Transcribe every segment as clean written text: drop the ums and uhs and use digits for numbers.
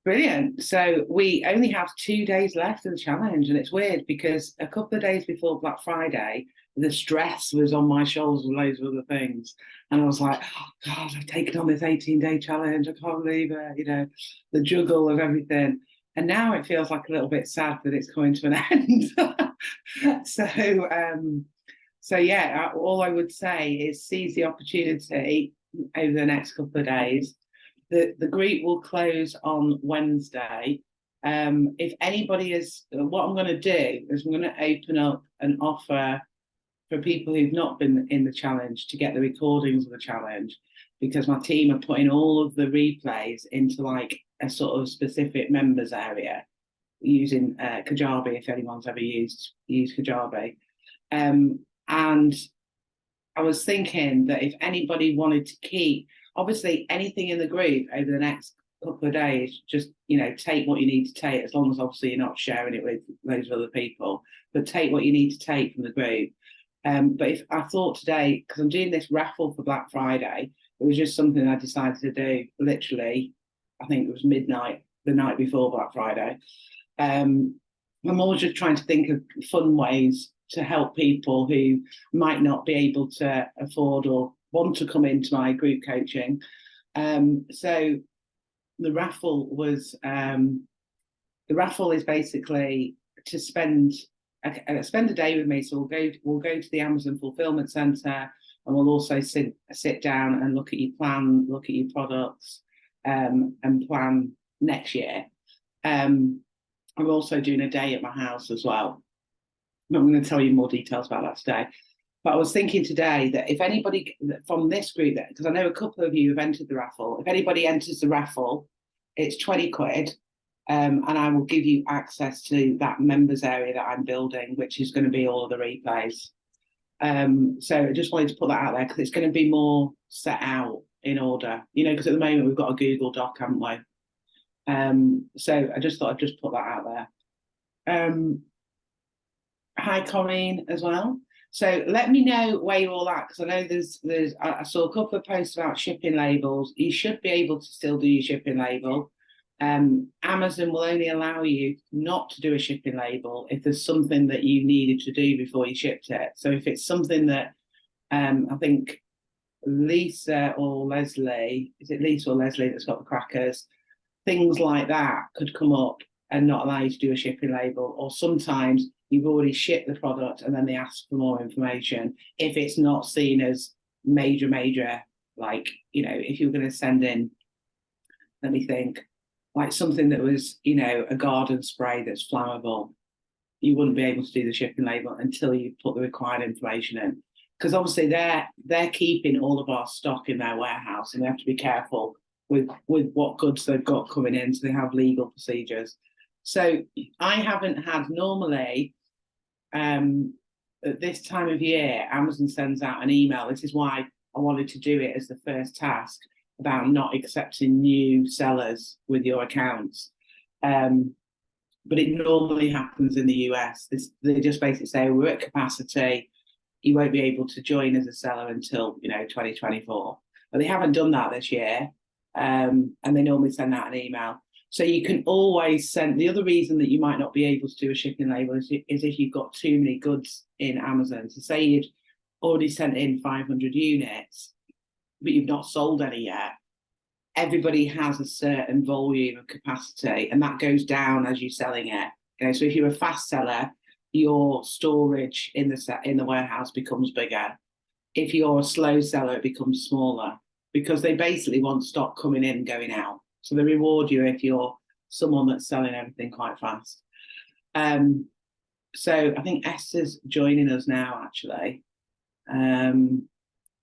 Brilliant. So we only have 2 days left of the challenge, and it's weird because a couple of days before Black Friday, the stress was on my shoulders with loads of other things. And I was like, oh God, I've taken on this 18-day challenge. I can't believe it, the juggle of everything. And now it feels like a little bit sad that it's coming to an end. So yeah, all I would say is seize the opportunity over the next couple of days. The group will close on Wednesday. If anybody is, what I'm going to do is I'm going to open up an offer for people who've not been in the challenge to get the recordings of the challenge, because my team are putting all of the replays into like a sort of specific members area using Kajabi, if anyone's ever used Kajabi. And I was thinking that if anybody wanted to keep, obviously anything in the group over the next couple of days, just, take what you need to take, as long as obviously you're not sharing it with loads of other people, but take what you need to take from the group. But if I thought today, because I'm doing this raffle for Black Friday, it was just something I decided to do literally, I think it was midnight, the night before Black Friday. I'm always just trying to think of fun ways to help people who might not be able to afford or want to come into my group coaching. So the raffle is basically to spend a day with me. So we'll go to the Amazon fulfillment center, and we'll also sit down and look at your plan, look at your products, and plan next year. I'm also doing a day at my house as well. I'm going to tell you more details about that today. But I was thinking today that if anybody from this group, because I know a couple of you have entered the raffle, if anybody enters the raffle, it's 20 quid, and I will give you access to that members area that I'm building, which is going to be all of the replays. So I just wanted to put that out there because it's going to be more set out in order, because at the moment we've got a Google Doc, haven't we? So I just thought I'd just put that out there. Hi, Corinne, as well. So let me know where you're all at, because I know I saw a couple of posts about shipping labels. You should be able to still do your shipping label. Amazon will only allow you not to do a shipping label if there's something that you needed to do before you shipped it. So if it's something that I think Lisa or Leslie, is it Lisa or Leslie that's got the crackers? Things like that could come up and not allow you to do a shipping label. Or sometimes you've already shipped the product and then they ask for more information. If it's not seen as major, like, if you're going to send in, let me think, like something that was, a garden spray that's flammable, you wouldn't be able to do the shipping label until you put the required information in. Because obviously they're keeping all of our stock in their warehouse, and we have to be careful with what goods they've got coming in, so they have legal procedures. So I haven't had, normally, at this time of year, Amazon sends out an email. This is why I wanted to do it as the first task, about not accepting new sellers with your accounts. But it normally happens in the US. They just basically say, we're at capacity, you won't be able to join as a seller until 2024. But they haven't done that this year, and they normally send out an email. So you can always send. The other reason that you might not be able to do a shipping label is if you've got too many goods in Amazon. So say you'd already sent in 500 units, but you've not sold any yet. Everybody has a certain volume of capacity, and that goes down as you're selling it. So if you're a fast seller, your storage in the warehouse becomes bigger. If you're a slow seller, it becomes smaller, because they basically want stock coming in and going out. So they reward you if you're someone that's selling everything quite fast. So I think Esther's joining us now, actually.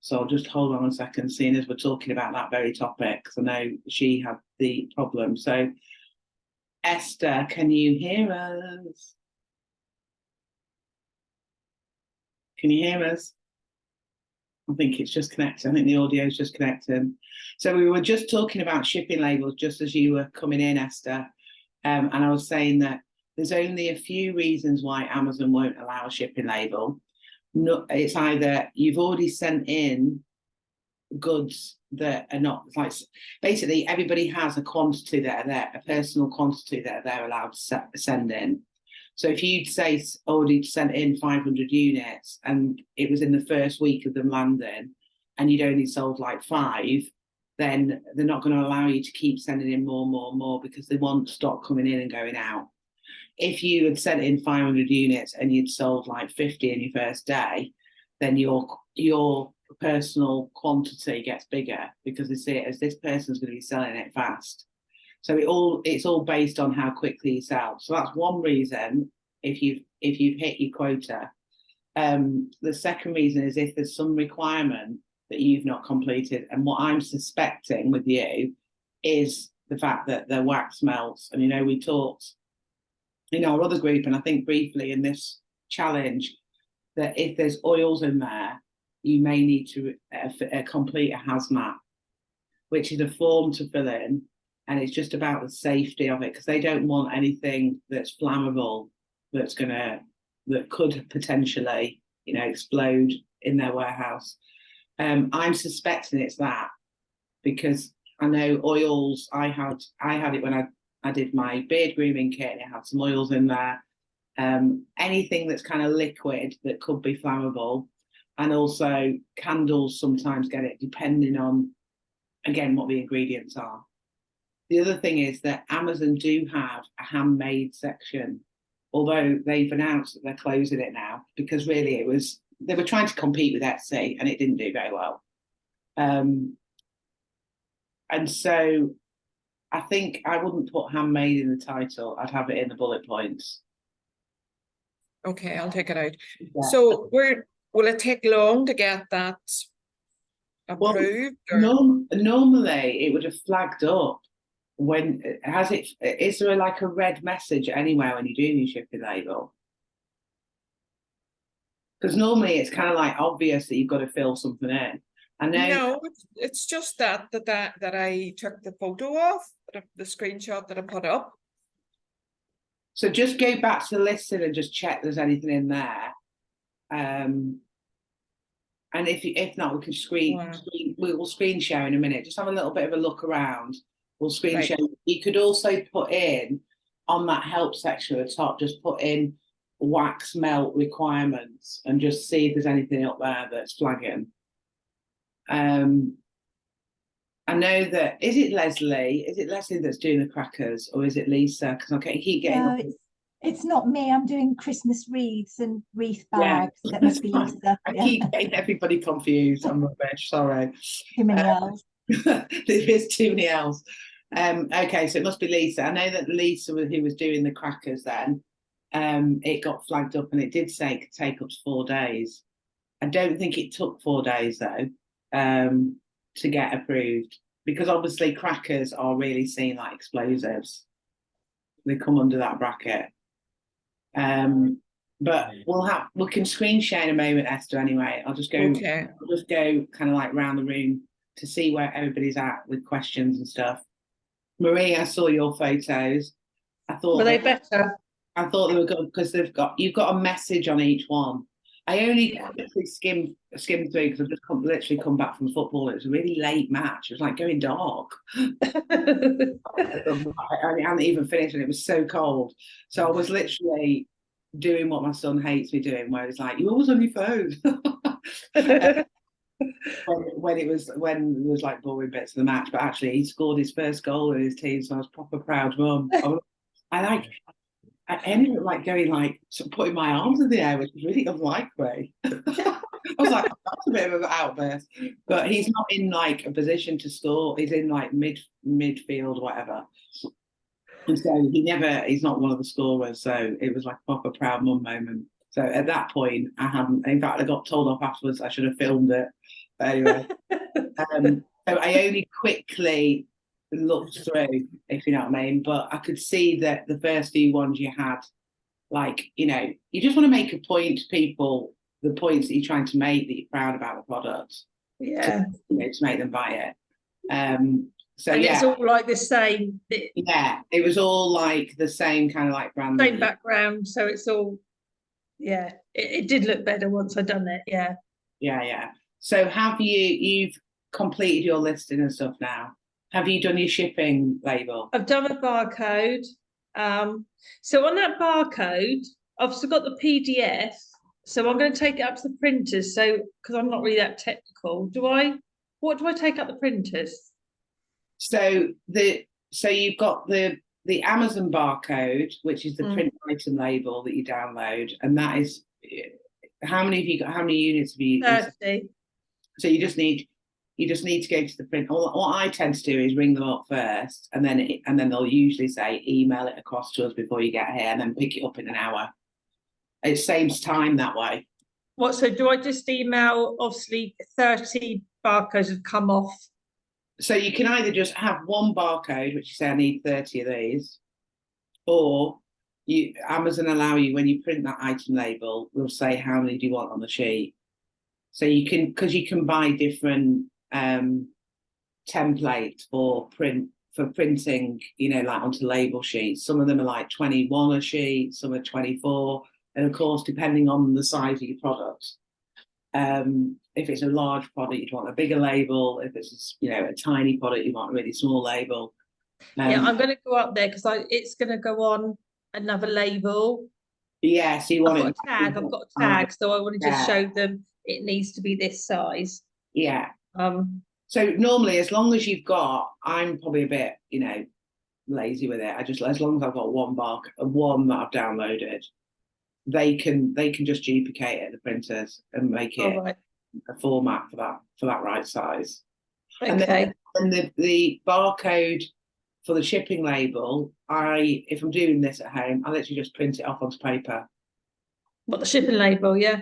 So I'll just hold on a second, seeing as we're talking about that very topic, because I know she had the problem. So Esther, can you hear us? Can you hear us? I think it's just connecting. I think the audio is just connecting. So we were just talking about shipping labels just as you were coming in, Esther. And I was saying that there's only a few reasons why Amazon won't allow a shipping label. No, it's either you've already sent in goods that are not like, basically everybody has a quantity that are there, a personal quantity that they're allowed to send in. So if you'd say already sent in 500 units and it was in the first week of them landing and you'd only sold like 5, then they're not going to allow you to keep sending in more because they want stock coming in and going out. If you had sent in 500 units and you'd sold like 50 in your first day, then your personal quantity gets bigger because they see it as this person's going to be selling it fast. So it's all based on how quickly you sell. So that's one reason if you've hit your quota. The second reason is if there's some requirement that you've not completed. And what I'm suspecting with you is the fact that the wax melts. And, you know, we talked in our other group, and I think briefly in this challenge, that if there's oils in there, you may need to complete a hazmat, which is a form to fill in. And it's just about the safety of it, because they don't want anything that's flammable that could potentially, you know, explode in their warehouse. I'm suspecting it's that, because I know oils. I had it when I did my beard grooming kit, and it had some oils in there. Anything that's kind of liquid that could be flammable, and also candles sometimes get it, depending on, again, what the ingredients are. The other thing is that Amazon do have a handmade section, although they've announced that they're closing it now, because really they were trying to compete with Etsy and it didn't do very well. And so I think I wouldn't put handmade in the title. I'd have it in the bullet points. Okay, I'll take it out. Yeah. So will it take long to get that approved? Well, normally it would have flagged up. When is there like a red message anywhere when you do your shipping label? Because normally it's kind of like obvious that you've got to fill something in. I know. No, it's just that I took the photo of, the screenshot that I put up. So just go back to the listing and just check there's anything in there. And if not, we will screen share in a minute. Just have a little bit of a look around. We'll screen share. You could also put in on that help section at the top, just put in wax melt requirements and just see if there's anything up there that's flagging. I know that, is it Leslie that's doing the crackers, or is it Lisa? Because I keep getting. No, it's not me. I'm doing Christmas wreaths and wreath bags. Yeah, that must be Lisa. I keep getting everybody confused. I'm rubbish. Sorry. Too many L's. There is too many L's. Okay, so it must be Lisa. I know that Lisa, who was doing the crackers then, it got flagged up and it did say it could take up to 4 days. I don't think it took 4 days though to get approved, because obviously crackers are really seen like explosives. They come under that bracket. But we can screen share in a moment, Esther. Anyway, I'll just go. Okay. I'll just go kind of like round the room to see where everybody's at with questions and stuff. Marie, I saw your photos. I thought, were they better? I thought they were good because you've got a message on each one. I only quickly skimmed through because I've just literally come back from football. It was a really late match. It was like going dark. I hadn't even finished and it was so cold. So I was literally doing what my son hates me doing, where it's like, you're always on your phone. when it was like boring bits of the match, but actually he scored his first goal in his team, so I was proper proud mum. I ended up like going like sort of putting my arms in the air, which was really unlike me. I was like, that's a bit of an outburst. But he's not in like a position to score. He's in like midfield, whatever. And so he's not one of the scorers. So it was like a proper proud mum moment. So at that point, in fact, I got told off afterwards I should have filmed it. But anyway, so I only quickly looked through, if you know what I mean. But I could see that the first few ones you had, like, you know, you just want to make a point to people, the points that you're trying to make, that you're proud about the product. Yeah. To make them buy it. So and yeah, it's all like the same. Yeah, it was all like the same kind of like brand. Same background, so it's all. Yeah, it did look better once I'd done it. Yeah. Yeah. So have you've completed your listing and stuff now? Have you done your shipping label? I've done a barcode. So on that barcode, I've still got the PDF. So I'm going to take it up to the printers. So because I'm not really that technical, what do I take up the printers? So you've got the Amazon barcode, which is the print item label that you download, and that is how many have you got? How many units have you? 30. So you just need to go to the print. What I tend to do is ring them up first, and then they'll usually say email it across to us before you get here, and then pick it up in an hour. It saves time that way. What? So do I just email? Obviously, 30 barcodes have come off. So you can either just have one barcode, which you say I need 30 of these, or Amazon allow you, when you print that item label, will say how many do you want on the sheet. So you can, because you can buy different templates for printing, like onto label sheets. Some of them are like 21 a sheet, some are 24, and of course, depending on the size of your product. If it's a large product, you'd want a bigger label. If it's a tiny product, you want a really small label. Yeah, I'm going to go up there because it's going to go on another label. Yeah, so you want I've got a tag, so I want to just show them it needs to be this size. Yeah. So normally, as long as you've got, I'm probably a bit, lazy with it. As long as I've got one that I've downloaded, they can just duplicate it at the printers and make it a format for that right size. Okay. And the barcode for the shipping label, if I'm doing this at home, I literally just print it off onto paper. What, the shipping label? Yeah.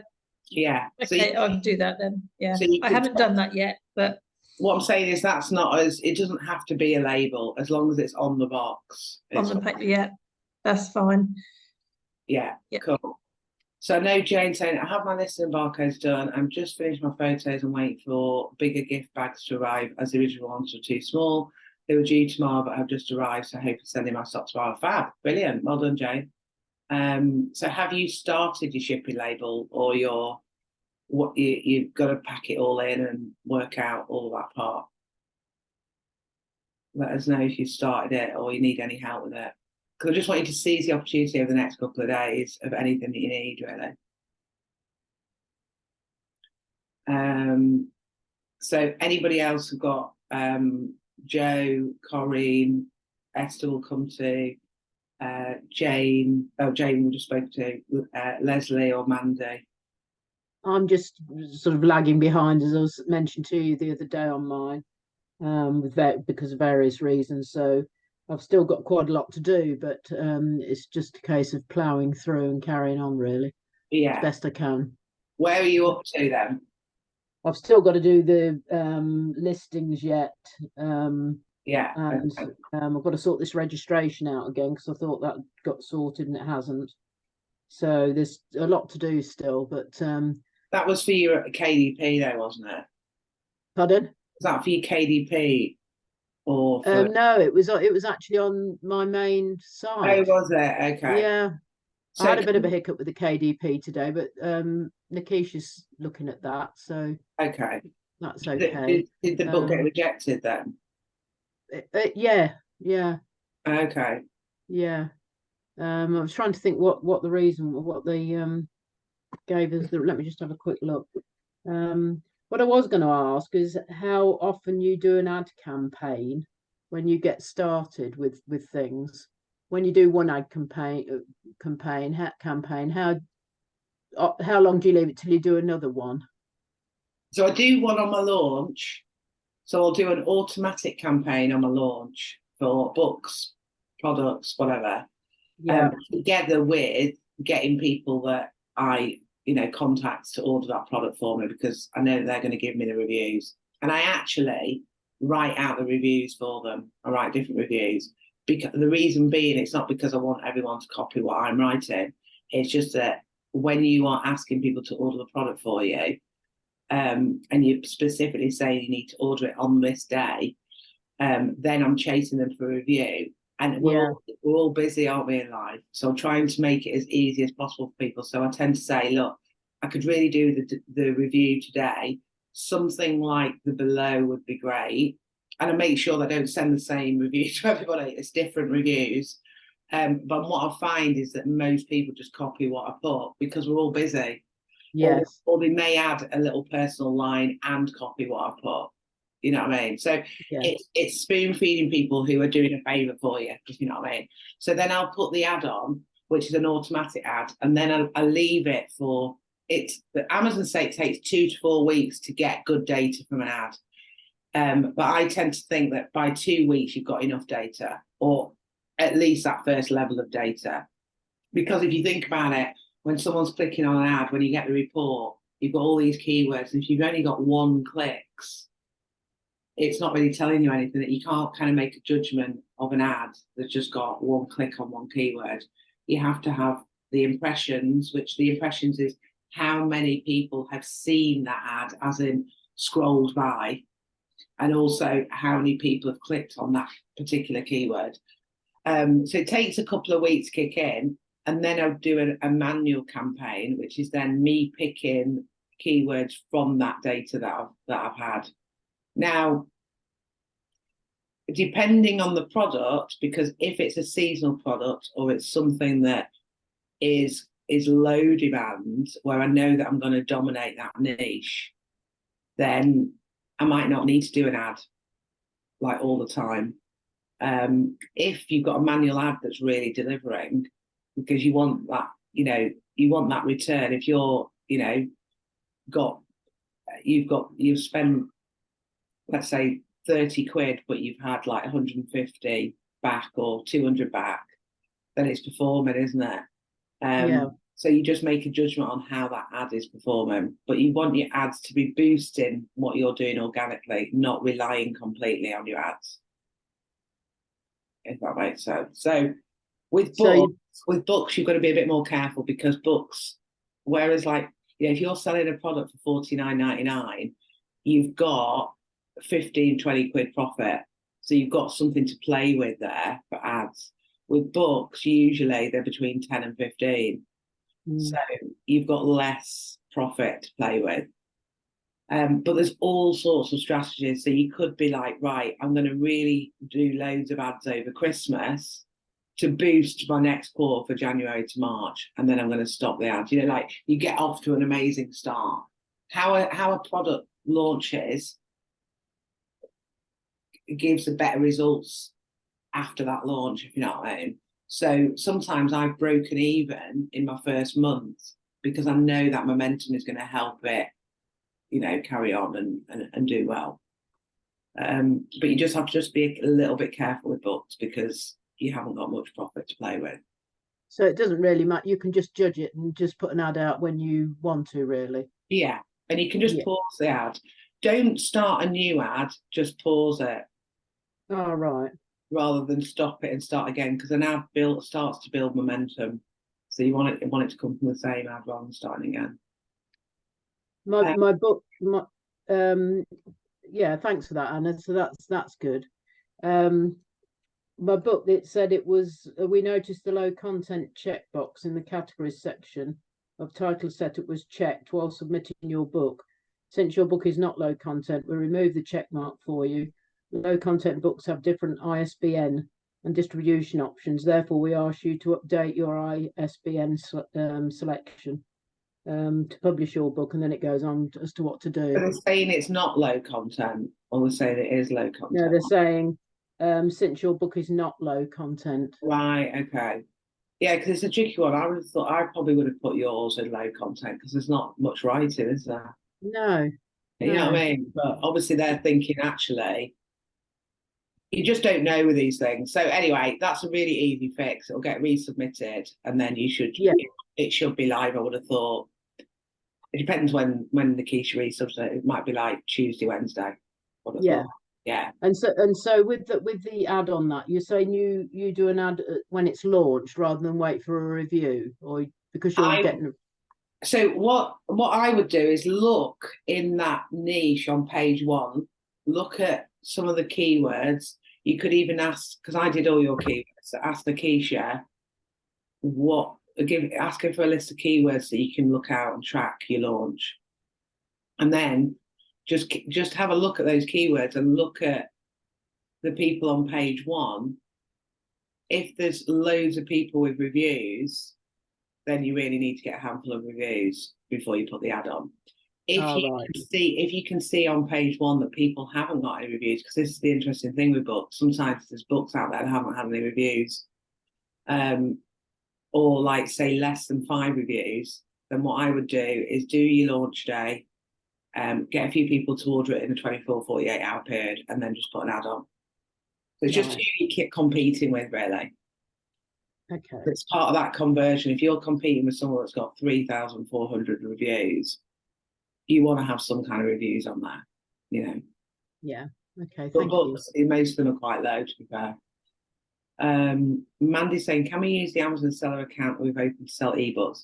Yeah. Okay, I'll do that then. Yeah. So I haven't done that yet, but what I'm saying is it doesn't have to be a label as long as it's on the box. On the paper, yeah, that's fine. Yeah, cool. So I know Jane saying, I have my listing and barcodes done. I'm just finished my photos and waiting for bigger gift bags to arrive as the original ones were too small. They were due tomorrow, but have just arrived. So I hope to send in my stock tomorrow. Fab. Brilliant. Well done, Jane. So have you started your shipping label, or you've got to pack it all in and work out all that part? Let us know if you've started it or you need any help with it. Because I just want you to seize the opportunity over the next couple of days of anything that you need, really. So anybody else who've got Joe, Corinne, Esther will come to, Jane we just spoke to, Leslie or Mandy. I'm just sort of lagging behind, as I was mentioned to you the other day on mine, because of various reasons. So I've still got quite a lot to do, but it's just a case of ploughing through and carrying on, really. Yeah. As best I can. Where are you up to then? I've still got to do the listings yet. Yeah. And I've got to sort this registration out again because I thought that got sorted and it hasn't. So there's a lot to do still, but that was for your KDP though, wasn't it? Pardon? Was that for your KDP or for... no, it was actually on my main site. Oh, was it? Okay. Yeah. So I had a bit of a hiccup with the KDP today, but Nikisha's looking at that, so okay, that's okay. Did the book get rejected then? Yeah. Okay. Yeah. I was trying to think what the reason, what they gave us. Let me just have a quick look. What I was going to ask is how often you do an ad campaign when you get started with things. When you do one ad campaign, how long do you leave it till you do another one? So I do one on my launch. So I'll do an automatic campaign on my launch for books, products, whatever. Yeah. Together with getting people that I, contact to order that product for me, because I know they're going to give me the reviews. And I actually write out the reviews for them. I write different reviews. Because the reason being, it's not because I want everyone to copy what I'm writing. It's just that when you are asking people to order the product for you, and you specifically say you need to order it on this day, then I'm chasing them for a review. And we're all busy, aren't we, in life? So I'm trying to make it as easy as possible for people. So I tend to say, look, I could really do the review today, something like the below would be great. And I make sure that I don't send the same review to everybody. It's different reviews. But what I find is that most people just copy what I put because we're all busy. Yes. Or they may add a little personal line and copy what I put. You know what I mean? So Yeah. it's spoon feeding people who are doing a favour for you, if you know what I mean. So then I'll put the ad on, which is an automatic ad, and then I'll leave it for the Amazon say it takes 2 to 4 weeks to get good data from an ad. But I tend to think that by 2 weeks you've got enough data, or at least that first level of data. Because if you think about it, when someone's clicking on an ad, when you get the report, you've got all these keywords, and if you've only got 1 clicks, it's not really telling you anything. That you can't kind of make a judgment of an ad that's just got 1 click on 1 keyword. You have to have the impressions, which the impressions is how many people have seen that ad, as in scrolled by, and also how many people have clicked on that particular keyword. So it takes a couple of weeks to kick in, and then I'll do a manual campaign, which is then me picking keywords from that data that I've had. Now, depending on the product, because if it's a seasonal product or it's something that is low demand, where I know that I'm going to dominate that niche, then I might not need to do an ad like all the time. If you've got a manual ad that's really delivering, because you want that, you want that return. If you're, you've spent, let's say, 30 quid, but you've had like 150 back or 200 back, then it's performing, isn't it? Yeah. So you just make a judgment on how that ad is performing, but you want your ads to be boosting what you're doing organically, not relying completely on your ads. If that makes sense. So with books, you've got to be a bit more careful, because books, whereas like, if you're selling a product for £49.99, you've got 15, 20 quid profit. So you've got something to play with there for ads. With books, usually they're between 10 and 15. So you've got less profit to play with. But there's all sorts of strategies. So you could be like, right, I'm going to really do loads of ads over Christmas to boost my next quarter for January to March, and then I'm going to stop the ads. Like you get off to an amazing start. How a product launches gives the better results after that launch, if you know what I mean. So sometimes I've broken even in my first month because I know that momentum is going to help it, carry on and do well. But you just have to be a little bit careful with books, because you haven't got much profit to play with. So it doesn't really matter. You can just judge it and just put an ad out when you want to, really. Yeah, and you can just pause the ad. Don't start a new ad, just pause it. Oh, right. Rather than stop it and start again, because an ad starts to build momentum. So you want it to come from the same ad rather than starting again. My book, yeah, thanks for that, Anna. So that's good. My book, it said it was, we noticed the low content checkbox in the categories section of title setup was checked while submitting your book. Since your book is not low content, we remove the check mark for you. Low content books have different ISBN and distribution options. Therefore, we ask you to update your ISBN selection to publish your book, and then it goes on as to what to do. But they're saying it's not low content, or they're saying it is low content? No, they're saying since your book is not low content. Right, okay. Yeah, because it's a tricky one. I would have thought, I probably would have put yours in low content, because there's not much writing, is there? No. You know what I mean? But obviously they're thinking, actually, you just don't know with these things. So anyway, that's a really easy fix. It'll get resubmitted, and then it should be live, I would have thought. It depends when the Keisha resubs it. It might be like Tuesday, Wednesday. Yeah. Yeah. And so with the ad on that, you're saying you do an ad when it's launched rather than wait for a review, or because you're getting. So what I would do is look in that niche on page 1, look at some of the keywords. You could even ask, because I did all your keywords, so ask the Keisha ask her for a list of keywords that you can look out and track your launch. And then just have a look at those keywords and look at the people on page 1. If there's loads of people with reviews, then you really need to get a handful of reviews before you put the ad on. If you can see on page 1 that people haven't got any reviews, because this is the interesting thing with books. Sometimes there's books out there that haven't had any reviews, or like say less than 5 reviews. Then what I would do is do your launch day, get a few people to order it in a 24, 48 hour period, and then just put an ad on. So it's just who you keep competing with, really. Okay. It's part of that conversion. If you're competing with someone that's got 3,400 reviews, you want to have some kind of reviews on there, you know. Yeah. Okay. But Thank books, you. most of them are quite low, to be fair. Mandy's saying, can we use the Amazon seller account we've opened to sell ebooks?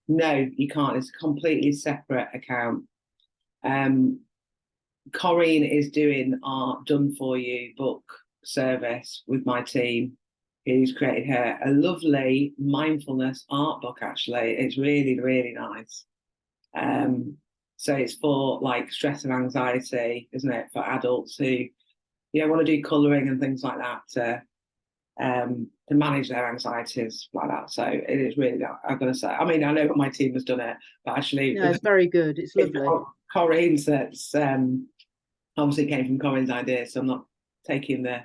No, you can't. It's a completely separate account. Corinne is doing our done for you book service with my team, who's created her a lovely mindfulness art book. Actually, it's really, really nice. So it's for like stress and anxiety, isn't it, for adults who want to do colouring and things like that to manage their anxieties like that. So it is really, I'm going to say, I mean, I know my team has done it, but actually No, it's very good. It's lovely. Corinne's that's obviously came from Corinne's idea, so I'm not taking the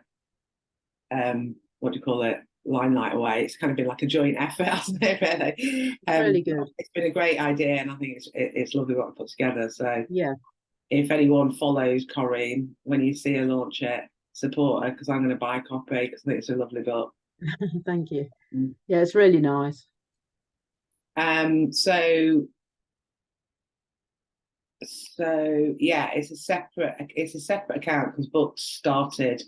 what do you call it, limelight away. It's kind of been like a joint effort, hasn't it, really? Really good. It's been a great idea, and I think it's lovely what I put together. So Yeah. if anyone follows Corinne, when you see her launch it, support her, because I'm going to buy a copy because I think it's a lovely book. Thank you. Yeah, it's really nice. So yeah, it's a separate account because books started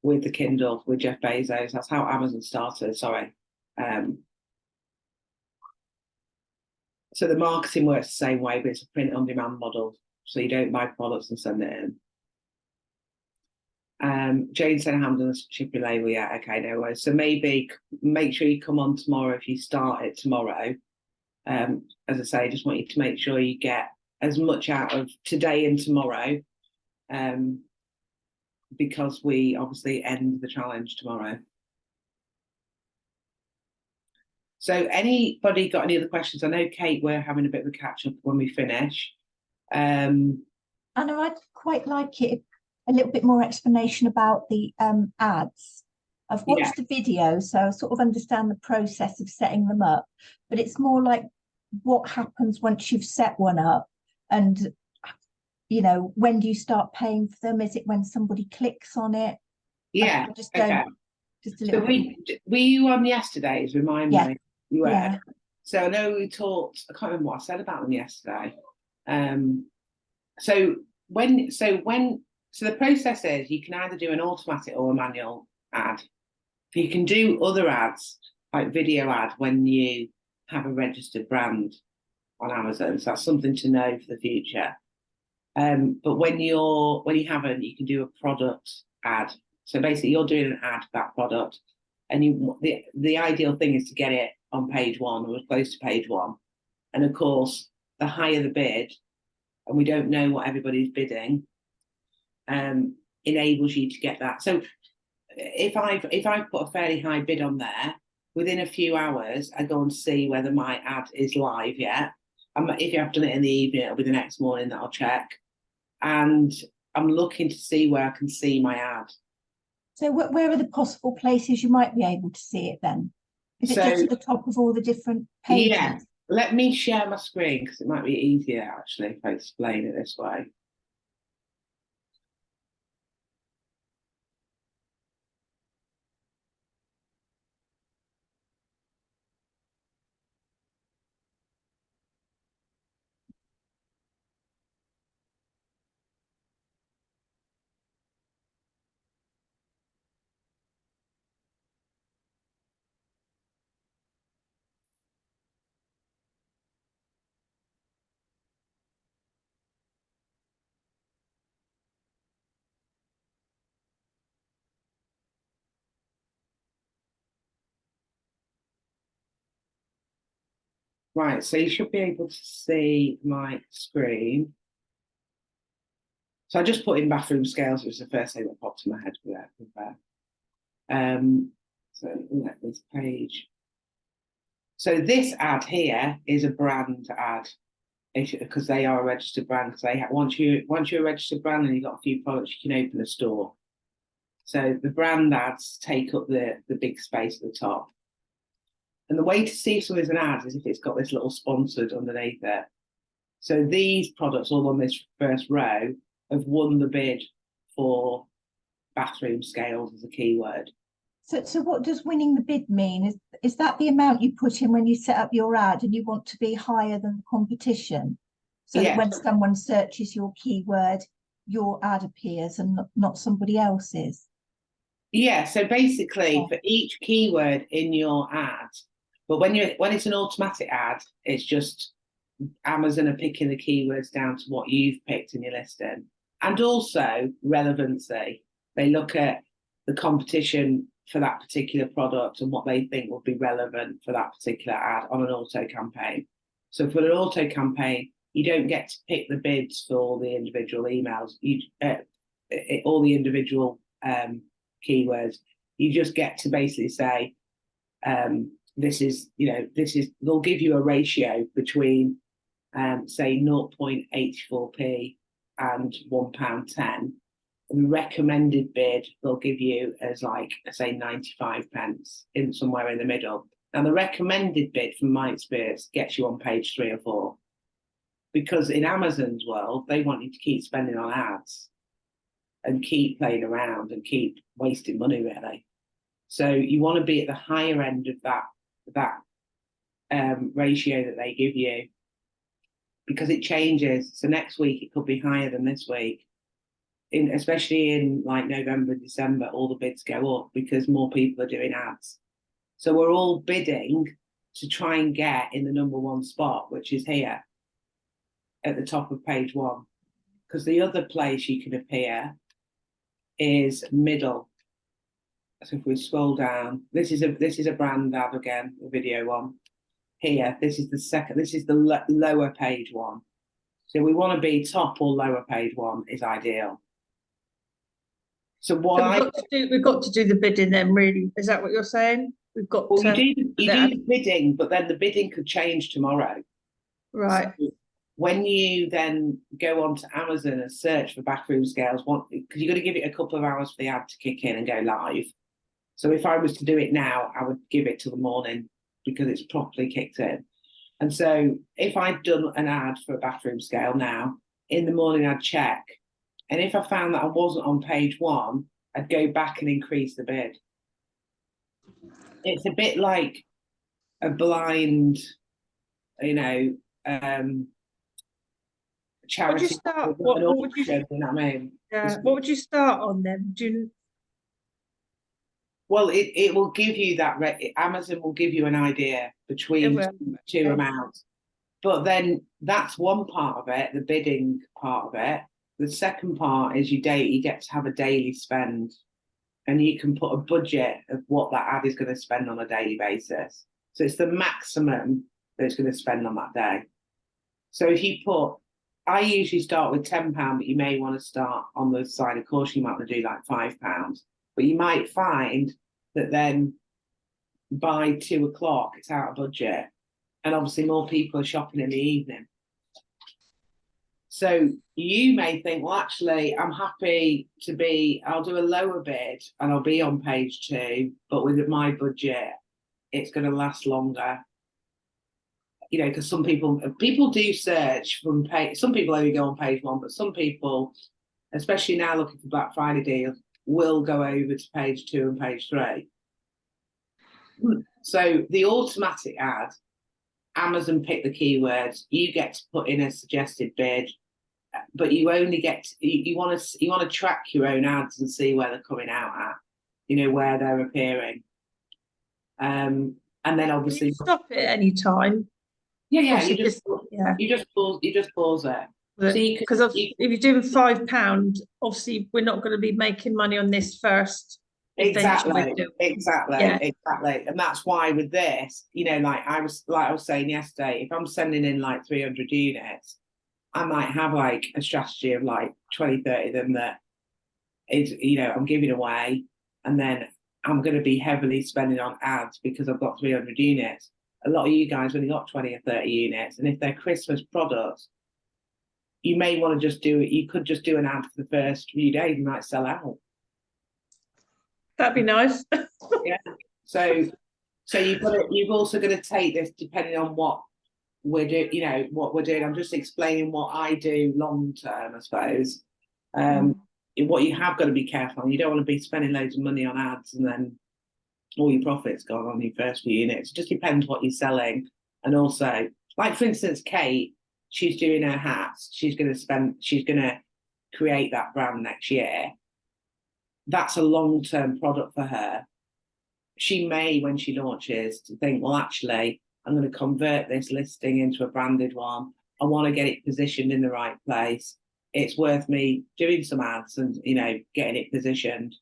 with the Kindle with Jeff Bezos. That's how Amazon started. Sorry. So the marketing works the same way, but it's a print on demand model. So you don't buy products and send it in. Jane said I haven't done a shipping label yet. Okay, no worries. So maybe make sure you come on tomorrow if you start it tomorrow. As I say, I just want you to make sure you get as much out of today and tomorrow, because we obviously end the challenge tomorrow. So anybody got any other questions? I know, Kate, we're having a bit of a catch up when we finish. Anna, I'd quite like it a little bit more explanation about the ads. I've watched the video, so I sort of understand the process of setting them up, but it's more like what happens once you've set one up, and when do you start paying for them? Is it when somebody clicks on it? Yeah. I just don't. Just a little. So were you on yesterday's? Remind me. You were. Yeah. So I know we talked. I can't remember what I said about them yesterday. So the process is you can either do an automatic or a manual ad. You can do other ads like video ad when you have a registered brand on Amazon. So that's something to know for the future. But when you haven't, you can do a product ad. So basically, you're doing an ad for that product, and the ideal thing is to get it on page 1 or close to page 1. And of course, the higher the bid, and we don't know what everybody's bidding, enables you to get that. So if I've put a fairly high bid on there, within a few hours, I go and see whether my ad is live yet. If you have done it in the evening, it'll be the next morning that I'll check. And I'm looking to see where I can see my ad. So where are the possible places you might be able to see it then? Is it just at the top of all the different pages? Yeah, let me share my screen because it might be easier actually if I explain it this way. Right, so you should be able to see my screen. So I just put in bathroom scales, which was the first thing that popped in my head with that. So let this page. So this ad here is a brand ad, because they are a registered brand. Because they once you're a registered brand and you've got a few products, you can open a store. So the brand ads take up the big space at the top. And the way to see if something's an ad is if it's got this little sponsored underneath it. So these products all on this first row have won the bid for bathroom scales as a keyword. So what does winning the bid mean? Is that the amount you put in when you set up your ad and you want to be higher than the competition? So that when someone searches your keyword, your ad appears and not somebody else's? Yeah, so basically for each keyword in your ad, but when it's an automatic ad, it's just Amazon are picking the keywords down to what you've picked in your listing. And also relevancy. They look at the competition for that particular product and what they think will be relevant for that particular ad on an auto campaign. So for an auto campaign, you don't get to pick the bids for all the individual emails, all the individual keywords. You just get to basically say, they'll give you a ratio between say 0.84p and £1.10. The recommended bid they'll give you as like, say, 95 pence in somewhere in the middle. Now the recommended bid, from my experience, gets you on page 3 or 4, because in Amazon's world they want you to keep spending on ads and keep playing around and keep wasting money, really. So you want to be at the higher end of that ratio that they give you, because it changes. So next week it could be higher than this week. Especially in like November, December, all the bids go up because more people are doing ads. So we're all bidding to try and get in the #1 spot, which is here at the top of page 1. Because the other place you can appear is middle. So if we scroll down, this is a brand ad again, the video one. Here, this is the second. This is the lower page 1. So we want to be top or lower page 1 is ideal. So what we've got to do the bidding then, really. Is that what you're saying? We've got to you do the bidding, but then the bidding could change tomorrow. Right. So when you then go onto Amazon and search for bathroom scales, because you've got to give it a couple of hours for the ad to kick in and go live. So if I was to do it now, I would give it till the morning because it's properly kicked in. And so if I'd done an ad for a bathroom scale now, in the morning I'd check. And if I found that I wasn't on page 1, I'd go back and increase the bid. It's a bit like a blind, charity. What would you start? What would you? You know what I mean? Yeah. What would you start on then? Well, it will give you that. Amazon will give you an idea between two amounts, but then that's one part of it, the bidding part of it. The second part is you get to have a daily spend, and you can put a budget of what that ad is going to spend on a daily basis. So it's the maximum that it's going to spend on that day. So if you I usually start with £10, but you may want to start on the side. Of course, you might want to do like £5, but you might find that then by 2 o'clock it's out of budget, and obviously more people are shopping in the evening. So you may think, well, actually, I'm happy I'll do a lower bid and I'll be on page 2, but with my budget, it's going to last longer. Because some people do search from page, some people only go on page 1, but some people, especially now looking for Black Friday deals, will go over to page 2 and page 3. So the automatic ad, Amazon pick the keywords, you get to put in a suggested bid, but you only get you want to track your own ads and see where they're coming out at, where they're appearing. And then obviously stop it any time. Yeah, you just pause it. Because if you're doing £5, obviously we're not going to be making money on this first. Exactly. And that's why with this, like I was saying yesterday, if I'm sending in like 300 units, I might have like a strategy of like 20, 30 of them that is, I'm giving away, and then I'm going to be heavily spending on ads because I've got 300 units. A lot of you guys only got 20 or 30 units, and if they're Christmas products, you may want to just do it. You could just do an ad for the first few days, you might sell out. That'd be nice. Yeah. So you've also got to take this depending on what we're doing, what we're doing. I'm just explaining what I do long term, I suppose. What you have got to be careful on, you don't want to be spending loads of money on ads and then all your profits gone on your first few units. It just depends what you're selling. And also, like for instance, Kate, she's doing her hats. She's going to create that brand next year. That's a long-term product for her. She may, when she launches, to think, well, actually, I'm going to convert this listing into a branded one. I want to get it positioned in the right place. It's worth me doing some ads and, getting it positioned.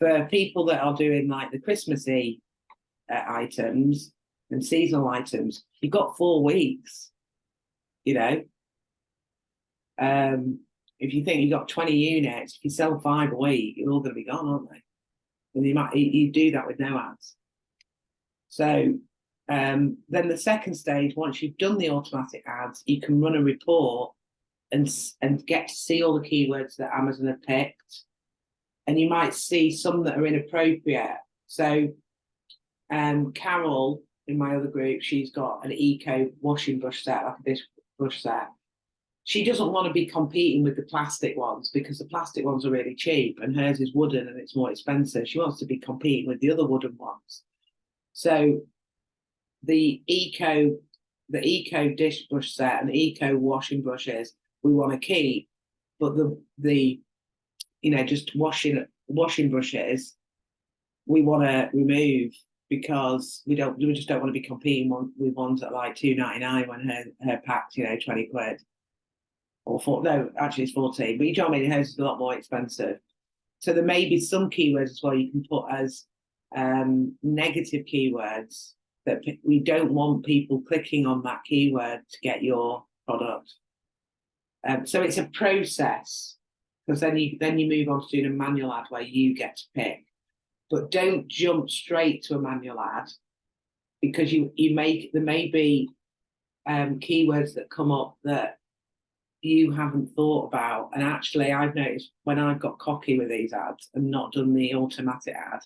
For people that are doing like the Christmassy items and seasonal items, you've got 4 weeks, If you think you've got 20 units, if you sell 5 a week, you're all going to be gone, aren't they? And you do that with no ads. So then the second stage, once you've done the automatic ads, you can run a report and get to see all the keywords that Amazon have picked. And you might see some that are inappropriate. So Carol, in my other group, she's got an eco washing brush set, like a dish brush set. She doesn't want to be competing with the plastic ones because the plastic ones are really cheap and hers is wooden and it's more expensive. She wants to be competing with the other wooden ones. So the eco dish brush set and eco washing brushes we want to keep, but the just washing brushes we want to remove because we just don't want to be competing with ones that are like £2.99 when her pack's 20 quid. Or no, actually it's 14, but you know what I mean, hers is a lot more expensive. So there may be some keywords as well you can put as negative keywords that we don't want people clicking on that keyword to get your product. So it's a process, because then you move on to doing a manual ad where you get to pick. But don't jump straight to a manual ad, because there may be keywords that come up that you haven't thought about. And actually, I've noticed when I've got cocky with these ads and not done the automatic ad,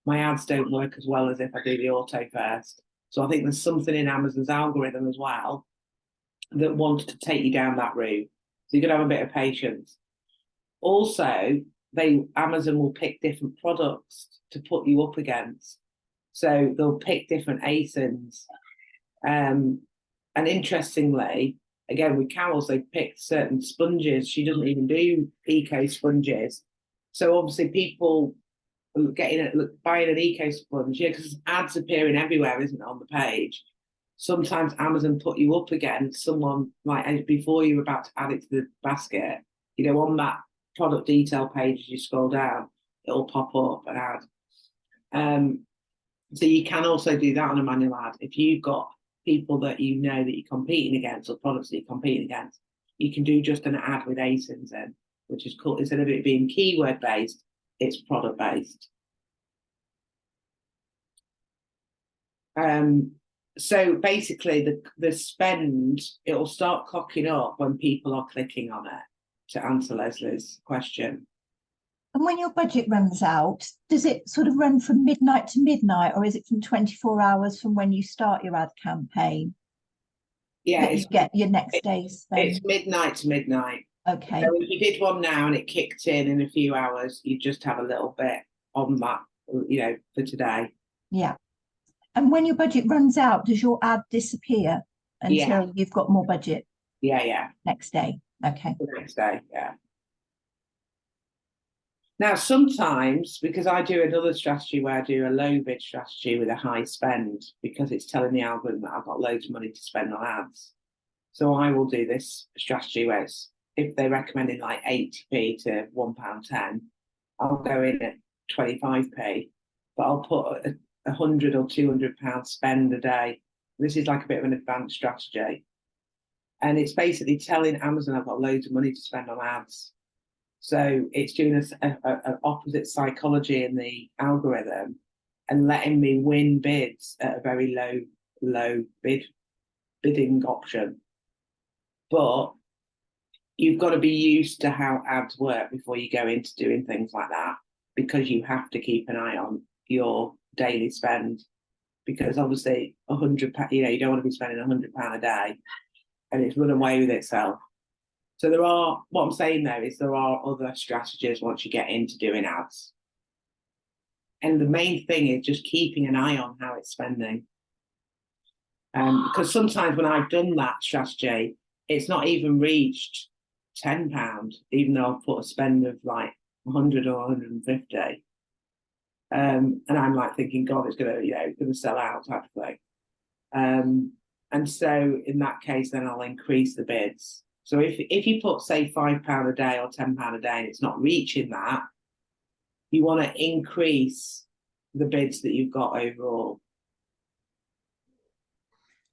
my ads don't work as well as if I do the auto first. So I think there's something in Amazon's algorithm as well that wants to take you down that route. So you've got to have a bit of patience. Also, Amazon will pick different products to put you up against. So they'll pick different ASINs. And interestingly, again, with Carol's, they picked certain sponges. She doesn't even do eco sponges. So obviously people buying an eco sponge, because ads appearing everywhere, isn't it, on the page? Sometimes Amazon put you up against someone, like before you're about to add it to the basket, on that product detail page, as you scroll down, it'll pop up an ad. So you can also do that on a manual ad. If you've got people that that you're competing against, or products that you're competing against, you can do just an ad with ASINs in, which is cool. Instead of it being keyword based, it's product based. So basically the spend, it'll start clocking up when people are clicking on it, to answer Leslie's question. And when your budget runs out, does it sort of run from midnight to midnight, or is it from 24 hours from when you start your ad campaign? Yeah, you get your next day's spend? It's midnight to midnight. Okay. So if you did one now and it kicked in a few hours, you just have a little bit on that, for today. Yeah. And when your budget runs out, does your ad disappear until you've got more budget? Yeah. Next day. Okay. The next day, yeah. Now, sometimes, because I do another strategy where I do a low bid strategy with a high spend, because it's telling the algorithm that I've got loads of money to spend on ads. So I will do this strategy where if they're recommending like 80p to £1.10, I'll go in at 25p, but I'll put a £100 or £200 spend a day. This is like a bit of an advanced strategy. And it's basically telling Amazon I've got loads of money to spend on ads. So it's doing an opposite psychology in the algorithm and letting me win bids at a very low bidding option. But you've got to be used to how ads work before you go into doing things like that, because you have to keep an eye on your daily spend, because obviously £100, you don't want to be spending £100 a day and it's run away with itself. So what I'm saying there is there are other strategies once you get into doing ads. And the main thing is just keeping an eye on how it's spending. Because sometimes when I've done that strategy, it's not even reached £10, even though I've put a spend of like 100 or 150. And I'm like thinking, God, it's gonna sell out type of thing. And so in that case, then I'll increase the bids. So if you put, say, £5 a day or £10 a day and it's not reaching that, you want to increase the bids that you've got overall.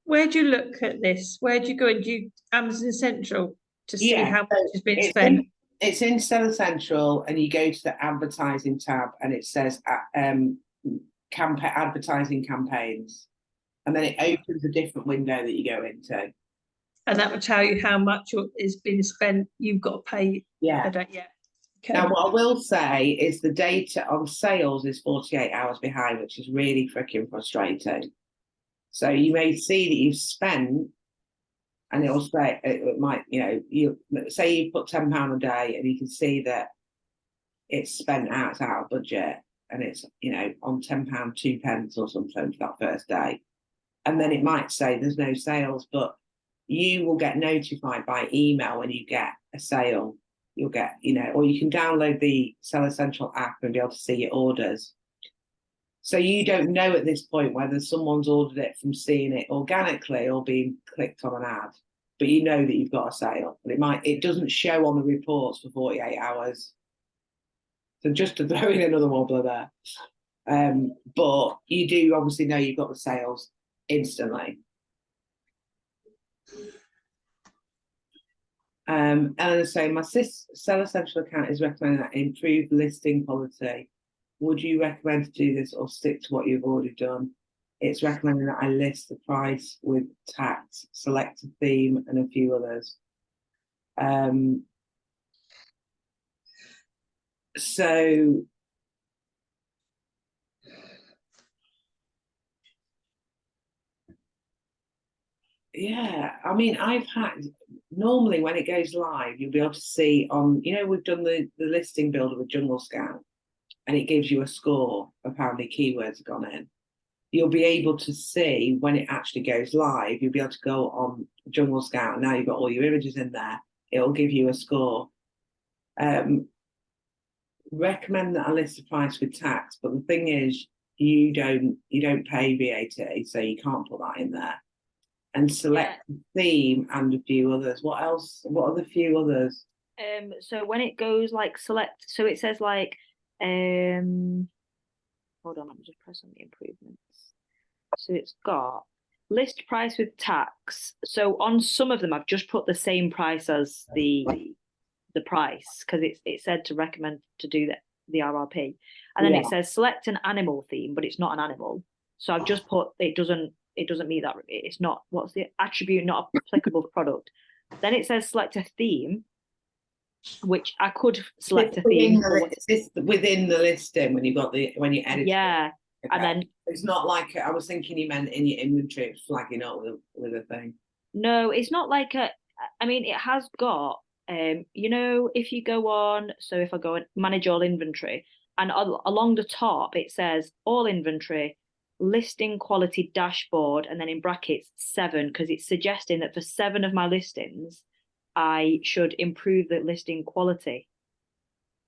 Where do you look at this? Where do you go into Amazon Central to see how much has been spent? It's in Seller Central, and you go to the advertising tab and it says advertising campaigns. And then it opens a different window that you go into. And that will tell you how much is being spent. You've got to pay. Yeah. Okay. Now, what I will say is the data on sales is 48 hours behind, which is really freaking frustrating. So you may see that you've spent, and it'll say, it might, you say you put £10 a day and you can see that it's spent out, it's out of budget, and it's, on £10, 2 pence or something for that first day. And then it might say there's no sales, but you will get notified by email when you get a sale. You'll get, or you can download the Seller Central app and be able to see your orders. So you don't know at this point whether someone's ordered it from seeing it organically or being clicked on an ad, but you know that you've got a sale. But it doesn't show on the reports for 48 hours. So just to throw in another wobbler there. But you do obviously know you've got the sales instantly. And as I say, my Seller Central account is recommending that improved listing quality. Would you recommend to do this or stick to what you've already done? It's recommending that I list the price with tax, select a theme, and a few others. So yeah, I mean, normally when it goes live, you'll be able to see on, we've done the listing builder with Jungle Scout, and it gives you a score of how many keywords have gone in. You'll be able to see when it actually goes live, you'll be able to go on Jungle Scout, and now you've got all your images in there, it'll give you a score. Recommend that I list the price with tax, but the thing is, you don't pay VAT, so you can't put that in there. And select the theme and a few others. What else? What are the few others? So when it goes like select, so it says like hold on, let me just press on the improvements. So it's got list price with tax. So on some of them I've just put the same price as the price, because it said to recommend to do the RRP. And then it says select an animal theme, but it's not an animal. So I've just put it doesn't meet that. It's not, what's the attribute not applicable for product. Then it says select a theme, which I could select a theme within the listing when you edit. Yeah. Okay. And then it's not like, I was thinking you meant in your inventory it's flagging up with a thing. No, it's not like I mean, it has got if you go on, so if I go and manage all inventory, and along the top it says all inventory, listing quality dashboard, and then in brackets 7, because it's suggesting that for 7 of my listings I should improve the listing quality.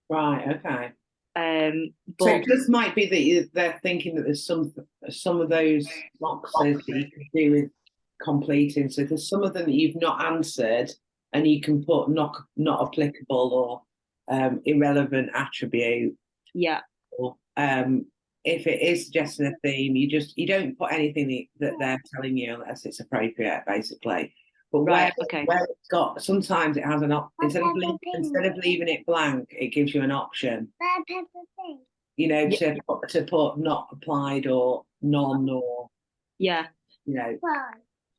Right, okay. But so it just might be that they're thinking that there's some of those boxes that you can do with completing. So there's some of them that you've not answered, and you can put not applicable or irrelevant attribute. Yeah. Or, if it is suggesting a theme, you don't put anything that they're telling you unless it's appropriate, basically. But Right, okay. where it's got, sometimes it has an instead of leaving it blank, it gives you an option. You know, Yeah. to put not applied or none, or Yeah. you know,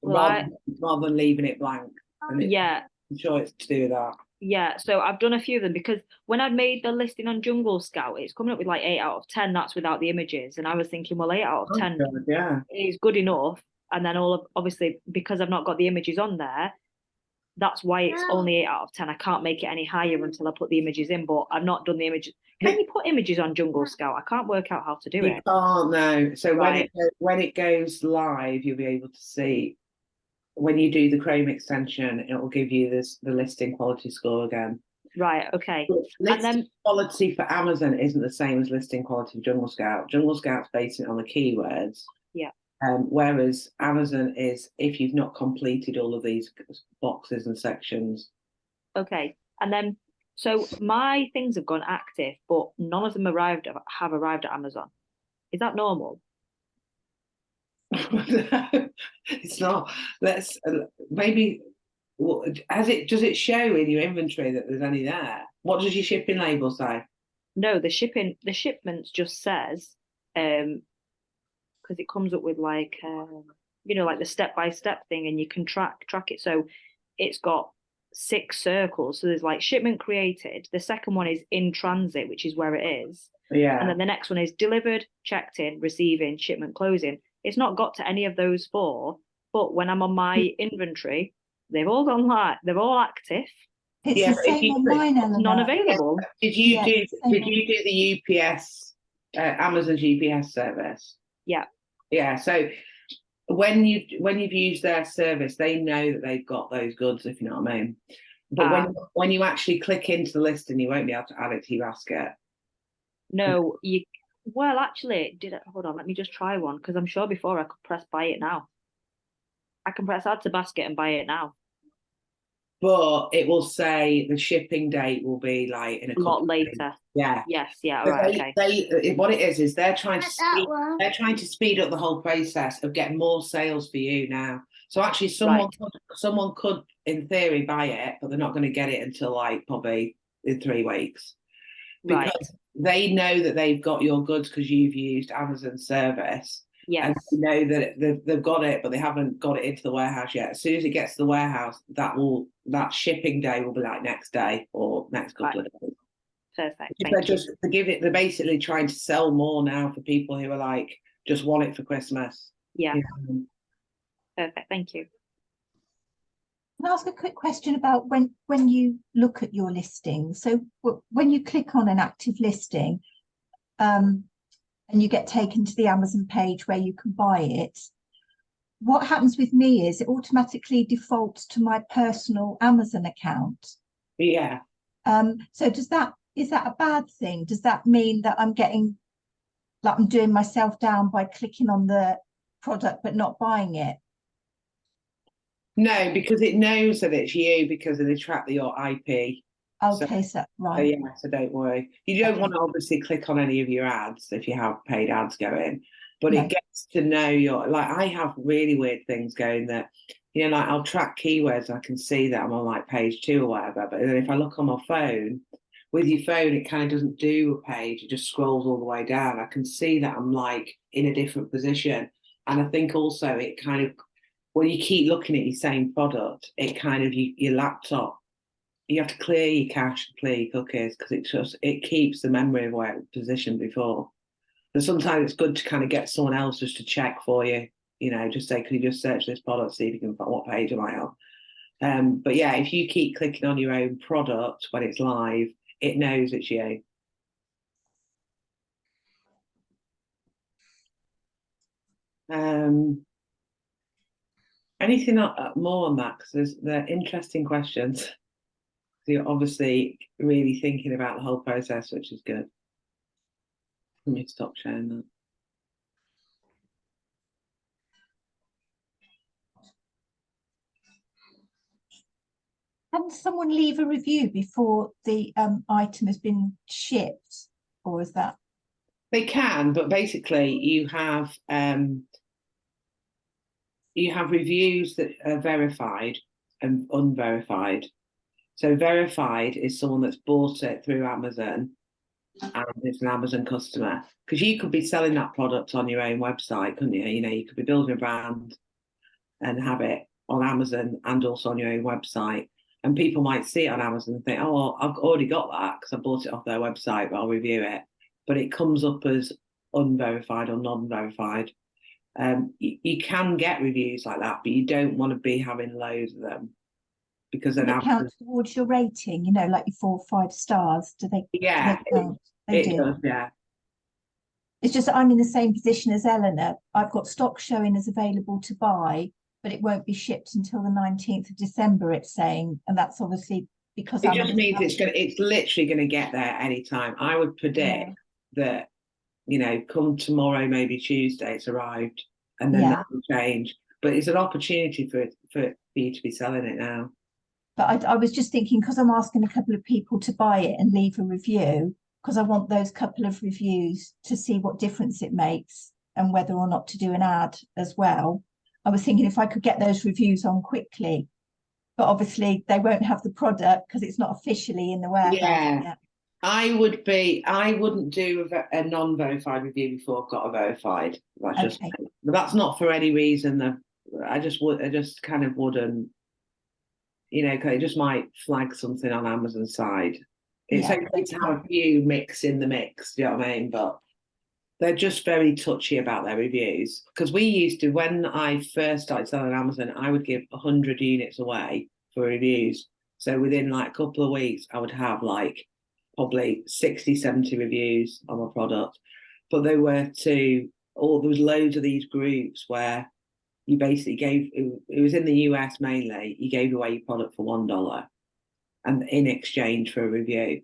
Right. rather than leaving it blank. And Yeah. I'm sure it's to do with that. Yeah, so I've done a few of them because when I made the listing on Jungle Scout, it's coming up with like 8 out of 10. That's without the images, and I was thinking, well, 8 out of 10 God, yeah. is good enough. And then obviously because I've not got the images on there, that's why it's only 8 out of 10. I can't make it any higher until I put the images in. But I've not done the images. Can you put images on Jungle Scout? I can't work out how to do You it. can't, no. So Right. when it goes live, you'll be able to see. When you do the Chrome extension, it will give you the listing quality score again. Right. Okay. Listing then quality for Amazon isn't the same as listing quality for Jungle Scout. Jungle Scout's based on the keywords. Yeah. Whereas Amazon is if you've not completed all of these boxes and sections. Okay. And then so my things have gone active, but none of them have arrived at Amazon. Is that normal? It's not. Let's maybe. Does it show in your inventory that there's any there? What does your shipping label say? No, the shipments just says, because it comes up with like, like the step-by-step thing, and you can track it. So it's got 6 circles. So there's like shipment created. The second one is in transit, which is where it is. Yeah. And then the next one is delivered, checked in, receiving, shipment closing. It's not got to any of those 4, but when I'm on my inventory, they've all gone live. They're all active. It's the same on mine, Eleanor. None available. Did you do the UPS Amazon GPS service? Yeah. Yeah. So when you've used their service, they know that they've got those goods, if you know what I mean. But when you actually click into the listing, you won't be able to add it to your basket. No, well, actually, hold on, let me just try one, because I'm sure before I could press buy it now. I can press add to basket and buy it now. But it will say the shipping date will be like in a lot later. Yeah. Yes. Yeah. All right. Okay. What it is they're trying to speed up the whole process of getting more sales for you now. So actually, someone could, in theory, buy it, but they're not going to get it until like probably in 3 weeks. Because they know that they've got your goods because you've used Amazon's service. Yes. And they know that they've got it, but they haven't got it into the warehouse yet. As soon as it gets to the warehouse, that shipping day will be like next day or next couple of days. Perfect. They're basically trying to sell more now for people who are like just want it for Christmas. Yeah. Perfect. Thank you. Can I ask a quick question about when you look at your listing? So when you click on an active listing, and you get taken to the Amazon page where you can buy it, what happens with me is it automatically defaults to my personal Amazon account. Yeah. So is that a bad thing? Does that mean that I'm doing myself down by clicking on the product but not buying it? No, because it knows that it's you because they track your IP. Okay, so right. So don't worry. You don't want to obviously click on any of your ads if you have paid ads going, but it gets to know I have really weird things going that, like I'll track keywords. I can see that I'm on like page 2 or whatever. But then if I look on my phone, with your phone, it kind of doesn't do a page. It just scrolls all the way down. I can see that I'm like in a different position. And I think also it kind of, when you keep looking at your same product, it kind of, your laptop, you have to clear your cache, clear your cookies, because it keeps the memory of where it was positioned before. And sometimes it's good to kind of get someone else just to check for you, just say, can you just search this product, see if you can find what page am I on? But yeah, if you keep clicking on your own product when it's live, it knows it's you. Anything more on that? Because they're interesting questions. So you're obviously really thinking about the whole process, which is good. Let me stop sharing that. Can someone leave a review before the item has been shipped, or is that? They can, but basically you have reviews that are verified. and unverified. So verified is someone that's bought it through Amazon and it's an Amazon customer. Because you could be selling that product on your own website, couldn't you? You know, you could be building a brand and have it on Amazon and also on your own website. And people might see it on Amazon and think, oh, I've already got that because I bought it off their website, but I'll review it. But it comes up as unverified or non-verified. You can get reviews like that, but you don't want to be having loads of them because then Does it count towards your rating, you know, like your 4 or 5 stars? Do they count? They do. does, yeah. It's just that I'm in the same position as Eleanor. I've got stock showing as available to buy, but it won't be shipped until the 19th of December, it's saying. And that's obviously because it just means it's literally going to get there anytime. I would predict that, you know, come tomorrow, maybe Tuesday, it's arrived, and then that will change. But it's an opportunity for you to be selling it now. But I was just thinking, because I'm asking a couple of people to buy it and leave a review, because I want those couple of reviews to see what difference it makes and whether or not to do an ad as well. I was thinking if I could get those reviews on quickly, but obviously they won't have the product because it's not officially in the warehouse yet. I wouldn't do a non-verified review before I've got a verified. But that's not for any reason. I just kind of wouldn't, you know, because it just might flag something on Amazon's side. It's okay to have a few mix in the mix, do you know what I mean? But they're just very touchy about their reviews. Because we used to, when I first started selling on Amazon, I would give 100 units away for reviews. So within like a couple of weeks, I would have like probably 60, 70 reviews on my product. But there was loads of these groups where you basically gave, it was in the US mainly, you gave away your product for $1 and in exchange for a review.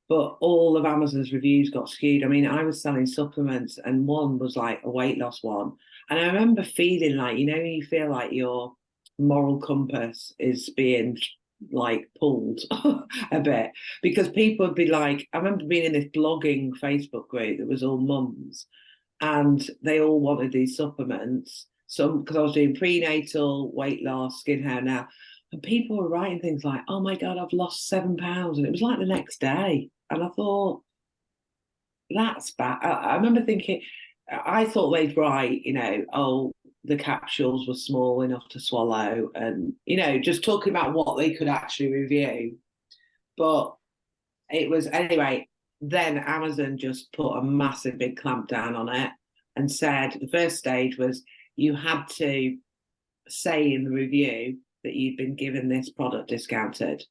But all of Amazon's reviews got skewed. I mean, I was selling supplements and one was like a weight loss one. And I remember feeling like, you know, you feel like your moral compass is being like pulled a bit, because people would be like, I remember being in this blogging Facebook group that was all mums, and they all wanted these supplements. Some, because I was doing prenatal, weight loss, skin, hair now. And people were writing things like, oh my God, I've lost 7 pounds. And it was like the next day. And I thought, that's bad. I remember thinking, I thought they'd write, you know, oh, the capsules were small enough to swallow. And, you know, just talking about what they could actually review. But it was, anyway, then Amazon just put a massive big clamp down on it and said the first stage was you had to say in the review that you'd been given this product discounted,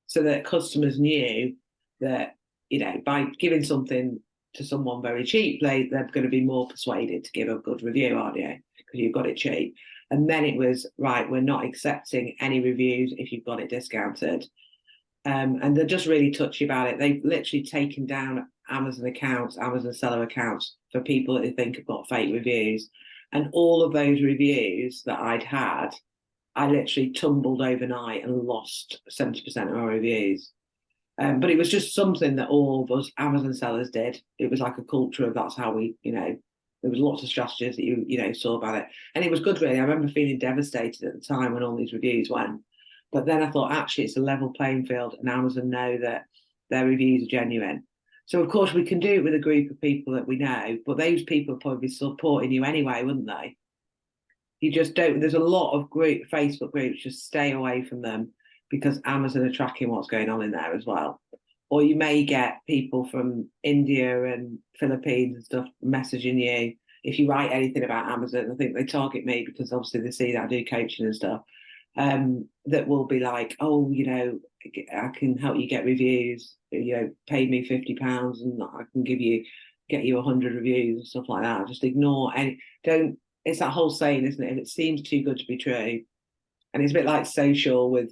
so that customers knew that, you know, by giving something to someone very cheaply, they're going to be more persuaded to give a good review, aren't you? Because you've got it cheap. And then it was, right, we're not accepting any reviews if you've got it discounted. And they're just really touchy about it. They've literally taken down Amazon accounts, Amazon seller accounts for people that they think have got fake reviews. And all of those reviews that I'd had, I literally tumbled overnight and lost 70% of my reviews. But it was just something that all of us Amazon sellers did. It was like a culture of that's how we, you know, there was lots of strategies that you know, saw about it. And it was good, really. I remember feeling devastated at the time when all these reviews went. But then I thought, actually, it's a level playing field and Amazon know that their reviews are genuine. So, of course, we can do it with a group of people that we know, but those people would probably be supporting you anyway, wouldn't they? You just don't, there's a lot of Facebook groups, just stay away from them because Amazon are tracking what's going on in there as well. Or you may get people from India and Philippines and stuff messaging you. If you write anything about Amazon, I think they target me because obviously they see that I do coaching and stuff. That will be like, oh, you know, I can help you get reviews, you know, pay me £50 and I can get you 100 reviews and stuff like that. Just ignore it's that whole saying, isn't it? If it seems too good to be true, and it's a bit like social with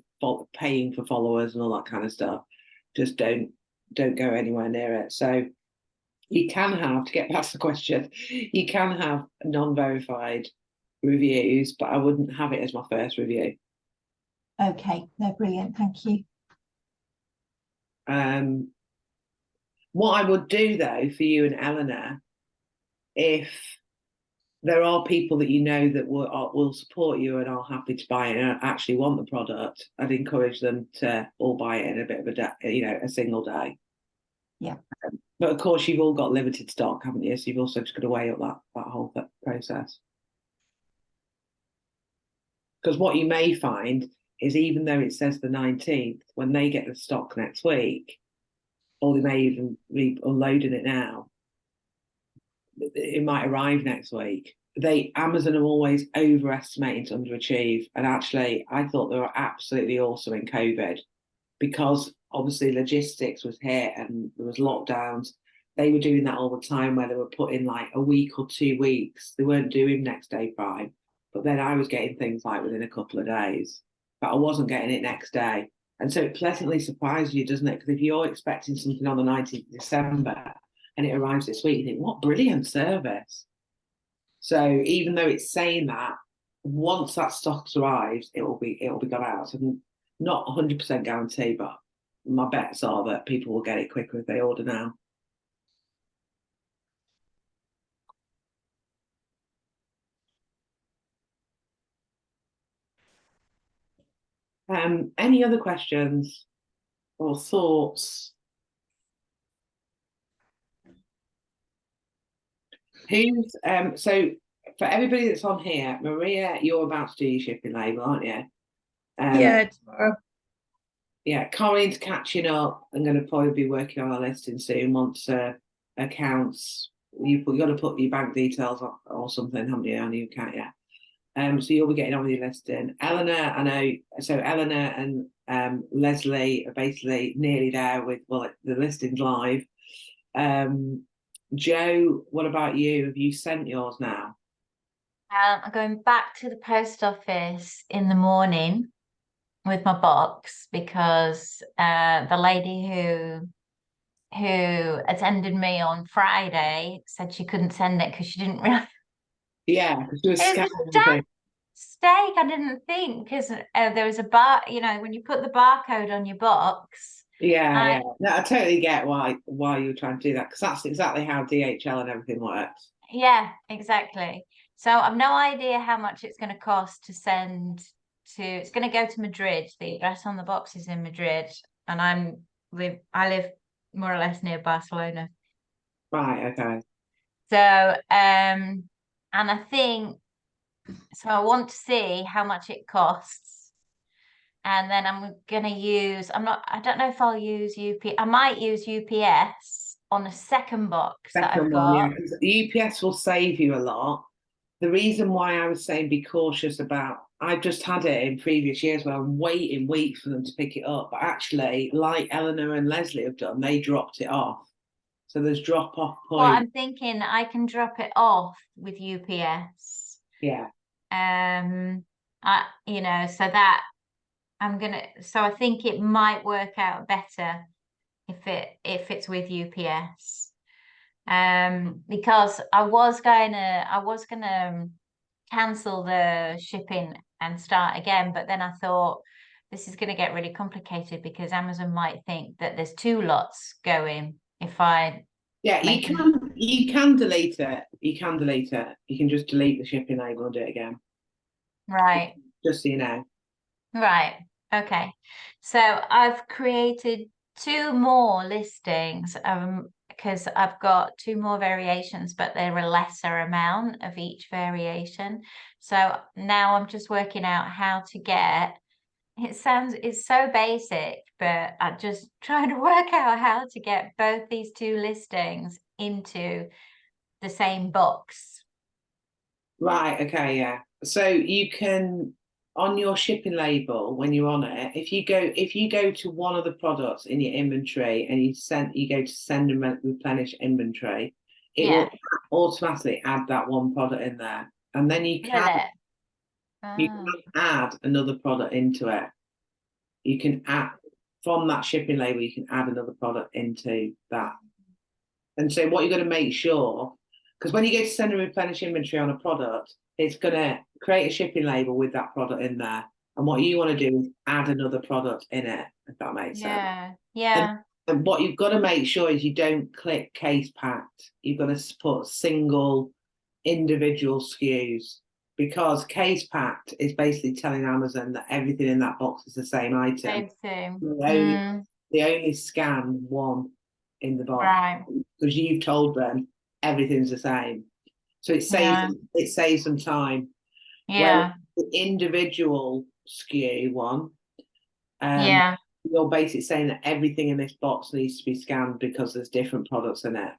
paying for followers and all that kind of stuff, just don't go anywhere near it. So you can have, to get past the question, you can have non-verified reviews, but I wouldn't have it as my first review. Okay, no, brilliant, thank you. What I would do though for you and Eleanor, if there are people that you know that will support you and are happy to buy it and actually want the product. I'd encourage them to all buy it in a bit of a day, a single day. Yeah. But of course, you've all got limited stock, haven't you? So you've also just got to weigh up that whole process. Because what you may find is, even though it says the 19th, when they get the stock next week, or they may even be unloading it now, it might arrive next week. Amazon are always overestimating to underachieve. And actually, I thought they were absolutely awesome in COVID, because obviously logistics was hit and there was lockdowns. They were doing that all the time, where they were putting like a week or 2 weeks. They weren't doing next day Prime, but then I was getting things like within a couple of days, but I wasn't getting it next day. And so it pleasantly surprises you, doesn't it? Because if you're expecting something on the 19th of December and it arrives this week, you think, what brilliant service. So even though it's saying that, once that stock arrives, it will be gone out. So not 100% guarantee, but my bets are that people will get it quicker if they order now. Any other questions or thoughts? So for everybody that's on here, Maria, you're about to do your shipping label, aren't you? Yeah, tomorrow. Yeah, Corinne's catching up. I'm going to probably be working on a listing soon once accounts. You've got to put your bank details or something, haven't you, on your account? Yeah. So you'll be getting on with your listing. Eleanor, I know. So Eleanor and Leslie are basically nearly there with, well, the listing's live. Joe, what about you? Have you sent yours now? I'm going back to the post office in the morning with my box, because the lady who attended me on Friday said she couldn't send it because she didn't realize Yeah, because you were it was a mistake. I didn't think, because there was a bar, when you put the barcode on your box. Yeah. No, I totally get why you were trying to do that, because that's exactly how DHL and everything works. Yeah, exactly. So I've no idea how much it's going to cost to send to. It's going to go to Madrid. The address on the box is in Madrid, and I live more or less near Barcelona. Right. Okay. So and I think so. I want to see how much it costs, and then I'm gonna use. I don't know if I'll use UPS. I might use UPS on the second box that I've got. Yeah, UPS will save you a lot. The reason why I was saying be cautious about, I've just had it in previous years where I'm waiting weeks for them to pick it up, but actually, like Eleanor and Leslie have done, they dropped it off. So there's drop-off point. Well, I'm thinking I can drop it off with UPS. Yeah. So I think it might work out better if it's with UPS. Because I was gonna cancel the shipping and start again, but then I thought this is gonna get really complicated, because Amazon might think that there's 2 lots going if I you can delete it. You can delete it. You can just delete the shipping label and do it again. Right. Just so you know. Right. Okay. So I've created 2 more listings, because I've got 2 more variations, but they're a lesser amount of each variation. So now I'm just working out how to get, it's so basic, but I'm just trying to work out how to get both these 2 listings into the same box. Right, okay, yeah. So you can, on your shipping label, when you're on it, if you go to one of the products in your inventory and you go to send and replenish inventory, it will automatically add that one product in there. And then you can add another product into it. You can add, from that shipping label, you can add another product into that. And so what you're going to make sure, because when you go to send and replenish inventory on a product, it's going to create a shipping label with that product in there. And what you want to do is add another product in it, if that makes sense. Yeah. And what you've got to make sure is you don't click case packed. You've got to put single individual SKUs, because case packed is basically telling Amazon that everything in that box is the same item. Same thing. They only scan one in the box, Right. because you've told them everything's the same. So it saves them time. Yeah. Whereas the individual SKU one, Yeah. you're basically saying that everything in this box needs to be scanned because there's different products in it.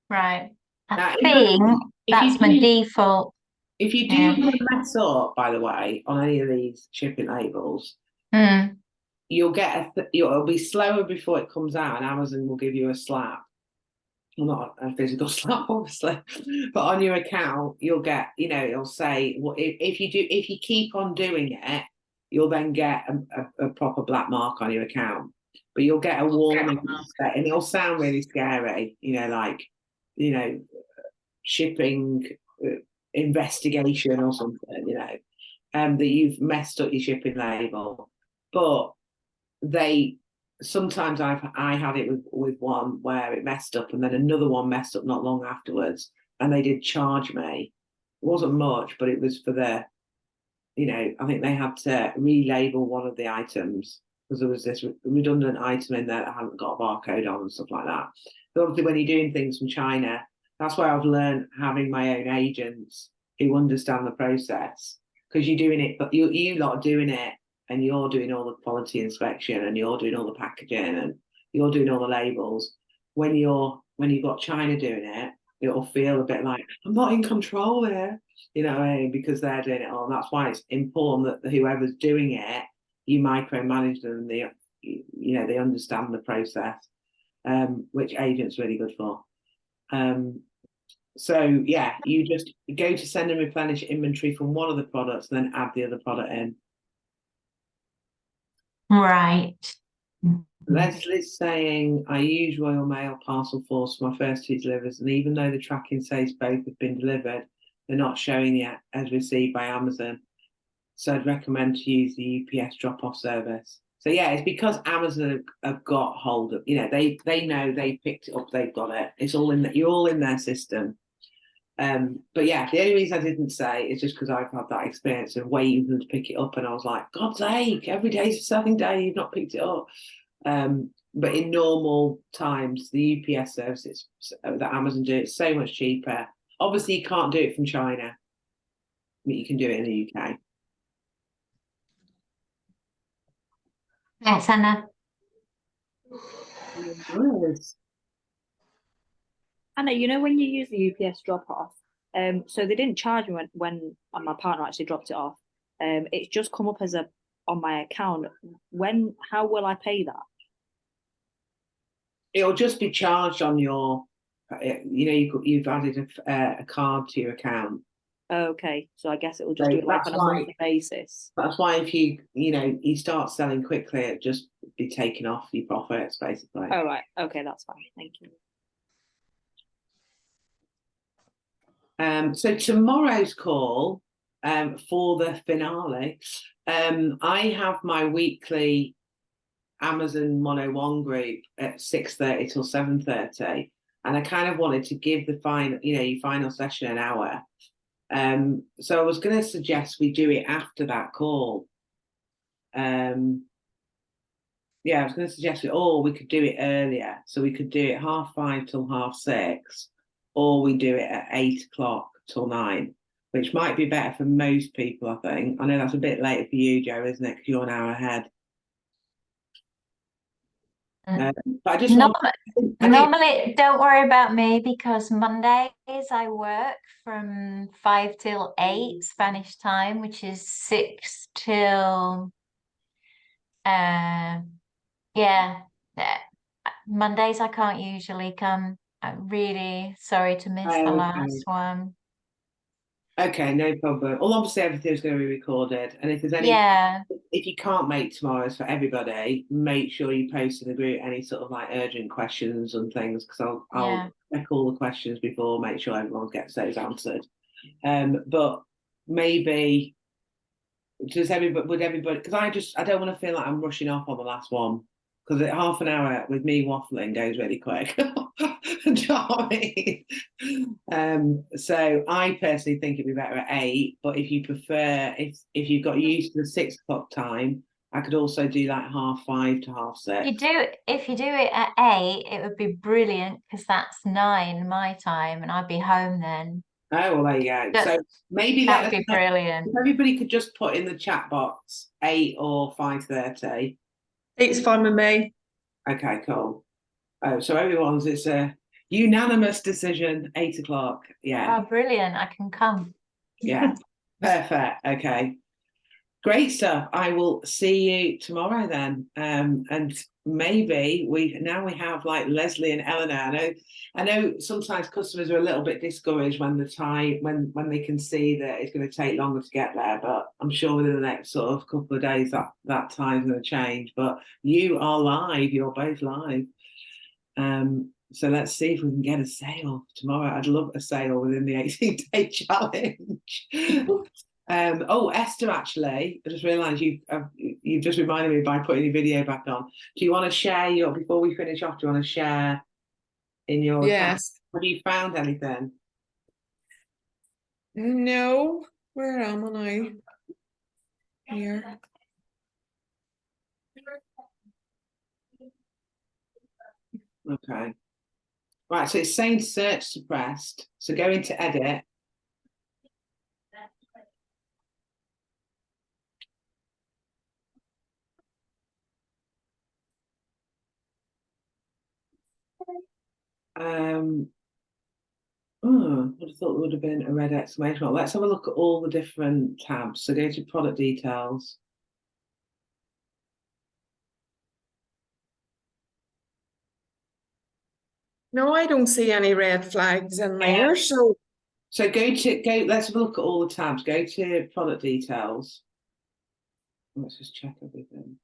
Right. Now, I think that's my default. If you do mess up, by the way, on any of these shipping labels, you'll get it'll be slower before it comes out, and Amazon will give you a slap. Well, not a physical slap, obviously, but on your account, you'll get, it'll say, well, if you keep on doing it, you'll then get a proper black mark on your account. But you'll get a warning, and it'll sound really scary, shipping investigation or something, that you've messed up your shipping label. But sometimes I had it with one where it messed up, and then another one messed up not long afterwards, and they did charge me. It wasn't much, but it was for I think they had to relabel one of the items because there was this redundant item in there that hadn't got a barcode on and stuff like that. But obviously, when you're doing things from China, that's why I've learned having my own agents who understand the process, because you're doing it, but you lot are doing it, and you're doing all the quality inspection, and you're doing all the packaging, and you're doing all the labels. When you've got China doing it, it'll feel a bit like, I'm not in control here, because they're doing it all. And that's why it's important that whoever's doing it, you micromanage them, and they understand the process, which agents really good for. So yeah, you just go to send and replenish inventory from one of the products, and then add the other product in. Right. Leslie's saying, I use Royal Mail Parcel Force for my first 2 deliveries, and even though the tracking says both have been delivered, they're not showing yet as received by Amazon. So I'd recommend to use the UPS drop-off service. So yeah, it's because Amazon have got hold of, they know they picked it up, they've got it. It's all in you're all in their system. But yeah, the only reason I didn't say is just because I've had that experience of waiting for them to pick it up, and I was like, God's sake, every day's a selling day, you've not picked it up. But in normal times, the UPS services that Amazon do, it's so much cheaper. Obviously, you can't do it from China, but you can do it in the UK. Thanks, Anna. Yes. Anna, when you use the UPS drop off, so they didn't charge me when my partner actually dropped it off. It's just come up as on my account. How will I pay that? It'll just be charged on your, you've added a card to your account. Okay, so I guess it will just do it like on a monthly basis. That's why if you start selling quickly, it just be taken off your profits, basically. Oh, right. Okay, that's fine. Thank you. So tomorrow's call, for the finale, I have my weekly Amazon 101 group at 6:30 till 7:30, and I kind of wanted to give the your final session an hour. So I was going to suggest we do it after that call. I was going to suggest we could do it earlier, so we could do it 5:30 till 6:30, or we do it at 8 o'clock till 9, which might be better for most people, I think. I know that's a bit later for you, Joe, isn't it? Because you're an hour ahead. But I just normally, don't worry about me, because Mondays I work from 5 till 8 Spanish time, which is 6 till Mondays I can't usually come. I'm really sorry to miss the last one. Okay, no problem. Well, obviously everything's going to be recorded, and if there's any, if you can't make tomorrow's for everybody, make sure you post in the group any sort of urgent questions and things, because I'll check all the questions before, make sure everyone gets those answered. But maybe would everybody, because I don't want to feel like I'm rushing off on the last one, because half an hour with me waffling goes really quick. Do you know what I mean? So I personally think it'd be better at 8, but if you prefer, if you've got used to the 6 o'clock time, I could also do like 5:30 to 6:30. If you do it at 8, it would be brilliant because that's 9 my time and I'd be home then. Oh, well, there you go. That- So maybe That let would us be know brilliant. if everybody could just put in the chat box 8 or 5:30. It's fine with me. Okay, cool. Oh, so it's a unanimous decision, 8 o'clock. Yeah, Oh, brilliant. I can come. yeah. Perfect. Okay. Great stuff. I will see you tomorrow then. And maybe we have like Leslie and Eleanor. I know sometimes customers are a little bit discouraged when when they can see that it's going to take longer to get there, but I'm sure within the next sort of couple of days that time's going to change. But you are live, you're both live. So let's see if we can get a sale tomorrow. I'd love a sale within the 18-day challenge. Oh, Esther, actually, I just realised you've just reminded me by putting your video back on. Do you want to share before we finish off, do you want to share in your account? Yes. Have you found anything? No. Where am I now? Here. Okay. Right, so it's saying search suppressed. So go into edit. Oh, I would have thought there would have been a red exclamation mark. Let's have a look at all the different tabs. So go to product details. No, I don't see any red flags in there. So So let's have a look at all the tabs. Go to product details. Let's just check everything.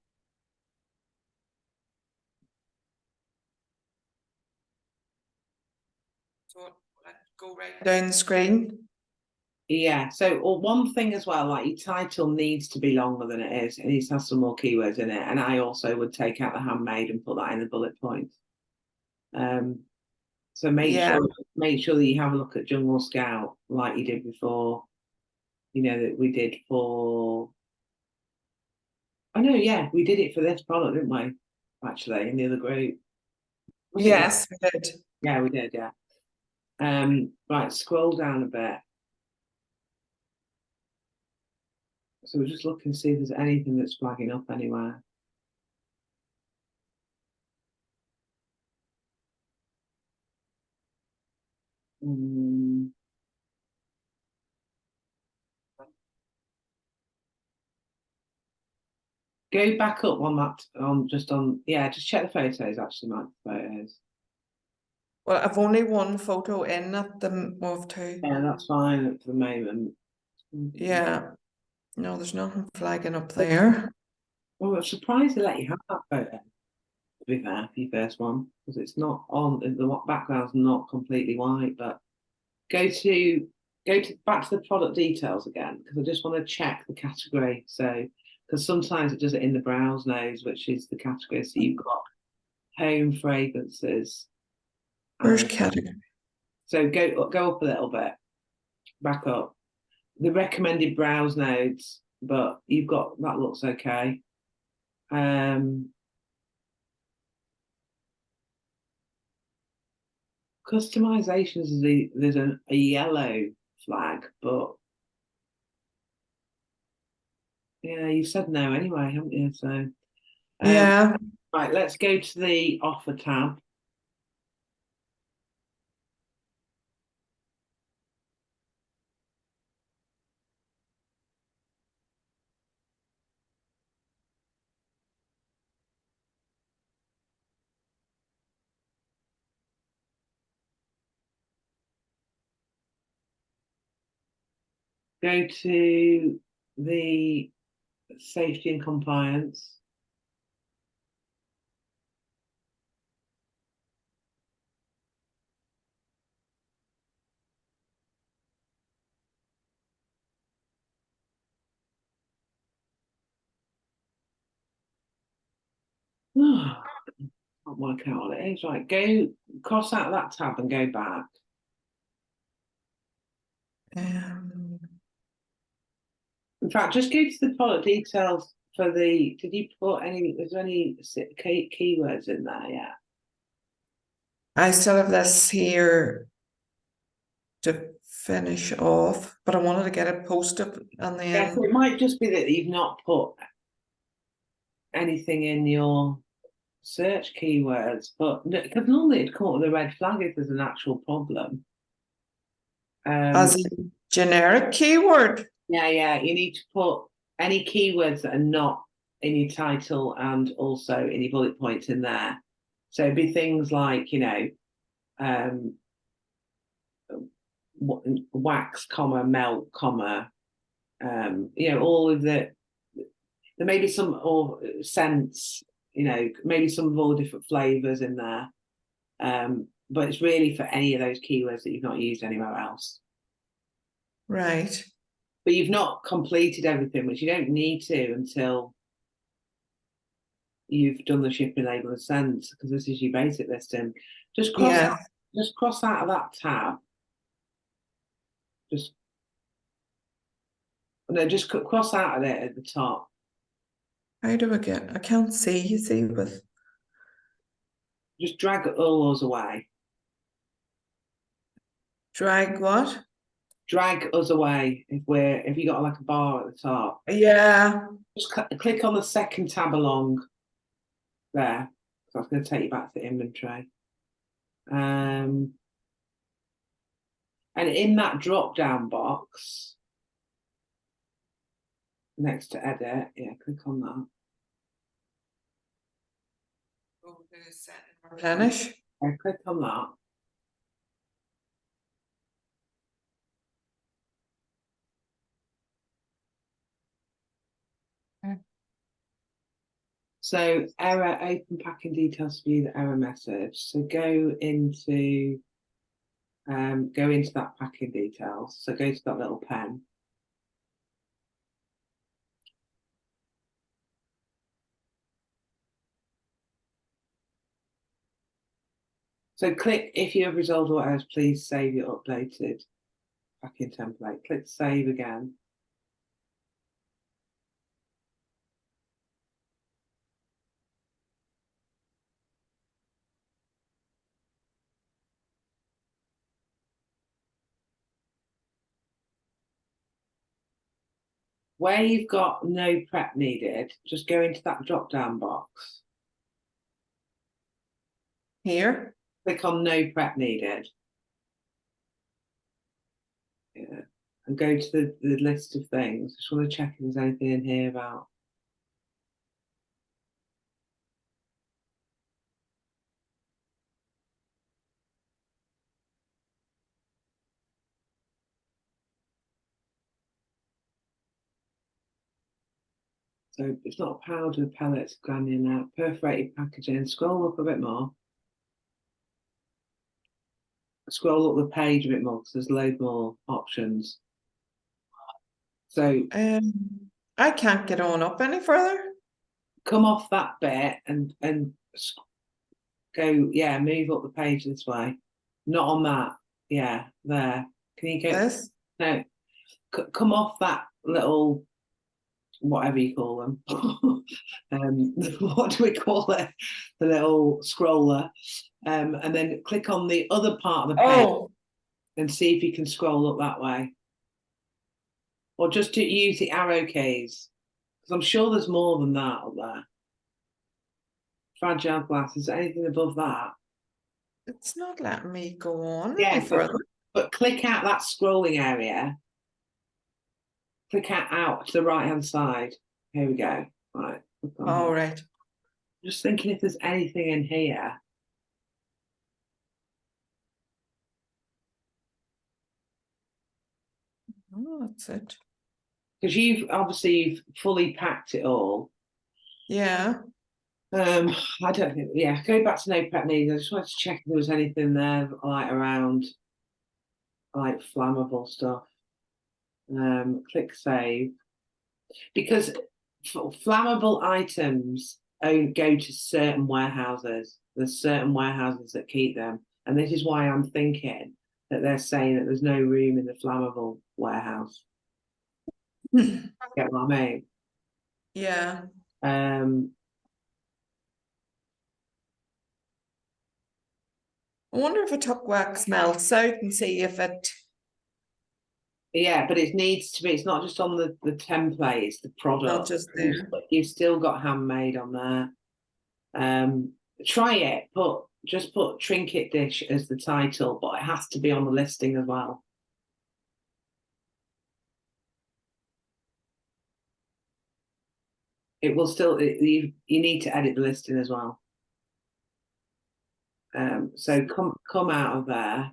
go right down the screen. Yeah, so one thing as well, like your title needs to be longer than it is. It needs to have some more keywords in it. And I also would take out the handmade and put that in the bullet points. So make sure that you have a look at Jungle Scout like you did before. You know that we did for. I know, yeah, we did it for this product, didn't we? Actually, in the other group. Yes, we did. Yeah, we did. Yeah. Right, scroll down a bit. So we're just looking to see if there's anything that's flagging up anywhere. Go back up on that, just check the photos, actually, Mike, the photos. Well, I've only one photo in at the of two. Yeah, that's fine for the moment. Yeah. No, there's nothing flagging up there. Well, I'm surprised they let you have that photo, to be fair, for your first one, because it's not on, the background's not completely white, but go back to the product details again, because I just want to check the category. So, because sometimes it does it in the browse nose, which is the category. So you've got home fragrances. Where's category? So go up a little bit, back up. The recommended browse nodes, but you've got that looks okay. Customizations, there's a yellow flag, but yeah, you said no anyway, haven't you? So Yeah. right, let's go to the offer tab. Go to the safety and compliance. can't work out what it is. Right, go cross out that tab and go back. In fact, just go to the product details for the. Did you put any? Is there any keywords in there yet? I still have this here to finish off, but I wanted to get it posted and then. Yeah, so it might just be that you've not put anything in your search keywords, but because normally it'd come up with a red flag if there's an actual problem. As a generic keyword. Yeah, you need to put any keywords that are not in your title and also in your bullet points in there. So it'd be things like, you know, wax, comma, melt, comma, you know, all of the, there may be some, or scents, you know, maybe some of all the different flavors in there. But it's really for any of those keywords that you've not used anywhere else. Right. But you've not completed everything, which you don't need to until you've done the shipping, label, and send, because this is your basic listing. Just cross out of that tab. Just cross out of it at the top. How do I get? I can't see. You see, with just drag all those away. Drag what? Drag us away if you got like a bar at the top. Yeah. Just click on the second tab along there. So that's going to take you back to the inventory. And in that drop down box next to edit, yeah, click on that. Replenish. Yeah, click on that. So error, open packing details to view the error message. So go into that packing details. So go to that little pen. So click, if you have resolved all errors, please save your updated packing template. Click save again. Where you've got no prep needed, just go into that drop down box. Here. Click on no prep needed. Yeah. And go to the list of things. Just want to check if there's anything in here about. So it's not powder, pellets, granular, perforated packaging. Scroll up a bit more. Scroll up the page a bit more because there's loads more options. So I can't get on up any further. Come off that bit and go, yeah, move up the page this way. Not on that. Yeah, there. Can you go? This? No. Come off that little, whatever you call them. What do we call it? The little scroller. And then click on the other part of the page and see if you can scroll up that way. Or just to use the arrow keys. Because I'm sure there's more than that up there. Fragile glass, is there anything above that? It's not letting me go on Yeah, any further. but click out that scrolling area. Click out to the right hand side. Here we go. Right. All right. Just thinking if there's anything in here. Oh, that's it. Because you've fully packed it all. Yeah. I don't think, yeah, go back to no prep needs. I just wanted to check if there was anything there like around like flammable stuff. Click save. Because flammable items go to certain warehouses. There's certain warehouses that keep them, and this is why I'm thinking that they're saying that there's no room in the flammable warehouse. Get what I mean? Yeah. I wonder if I took wax melts out and see if it. Yeah, but it needs to be. It's not just on the template; it's the product. Not just there. You've still got handmade on there. Try it. Just put trinket dish as the title, but it has to be on the listing as well. It will still. You need to edit the listing as well. So come out of there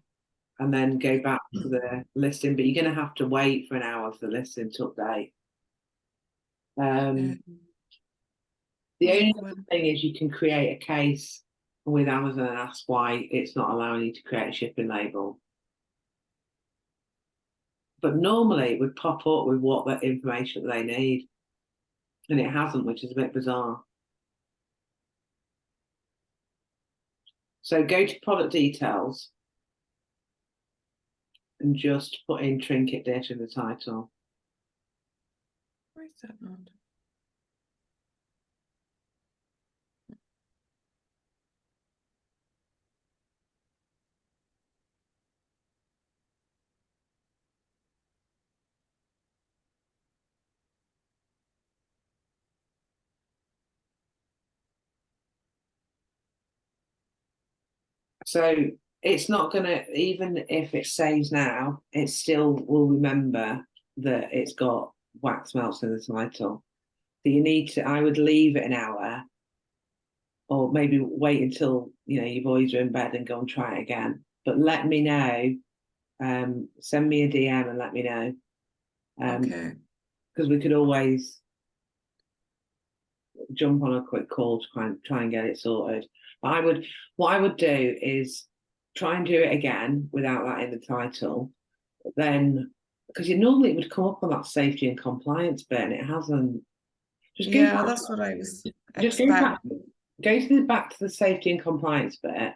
and then go back to the listing, but you're going to have to wait for an hour for the listing to update. The only thing is you can create a case with Amazon and ask why it's not allowing you to create a shipping label. But normally it would pop up with what the information that they need, and it hasn't, which is a bit bizarre. So go to product details and just put in trinket dish in the title. Where is that not? So it's not going to, even if it saves now, it still will remember that it's got wax melts in the title. So you need to, I would leave it an hour, or maybe wait until, your boys are in bed and go and try it again. But let me know, send me a DM and let me know. Okay. Because we could always jump on a quick call to try and get it sorted. What I would do is try and do it again without that in the title. Then, because normally it would come up on that safety and compliance bit, and it hasn't. That's what I was Just expecting. go to back to the safety and compliance bit,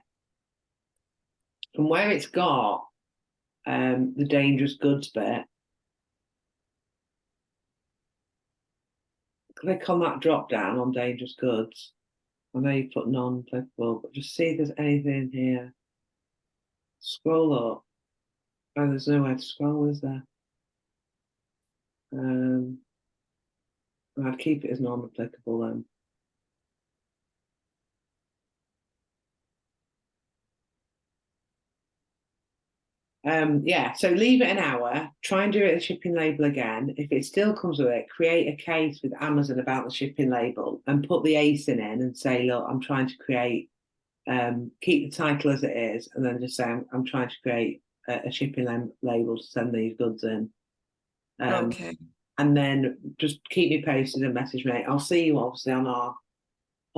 from where it's got the dangerous goods bit. Click on that drop down on dangerous goods. I know you put non-applicable, but just see if there's anything here. Scroll up. Oh, there's nowhere to scroll, is there? I'd keep it as non-applicable then. Yeah, so leave it an hour, try and do it a shipping label again. If it still comes with it, create a case with Amazon about the shipping label and put the ASIN in and say, look, I'm trying to create, keep the title as it is, and then just say, I'm trying to create a shipping label to send these goods in. Okay. And then just keep me posted and message me. I'll see you obviously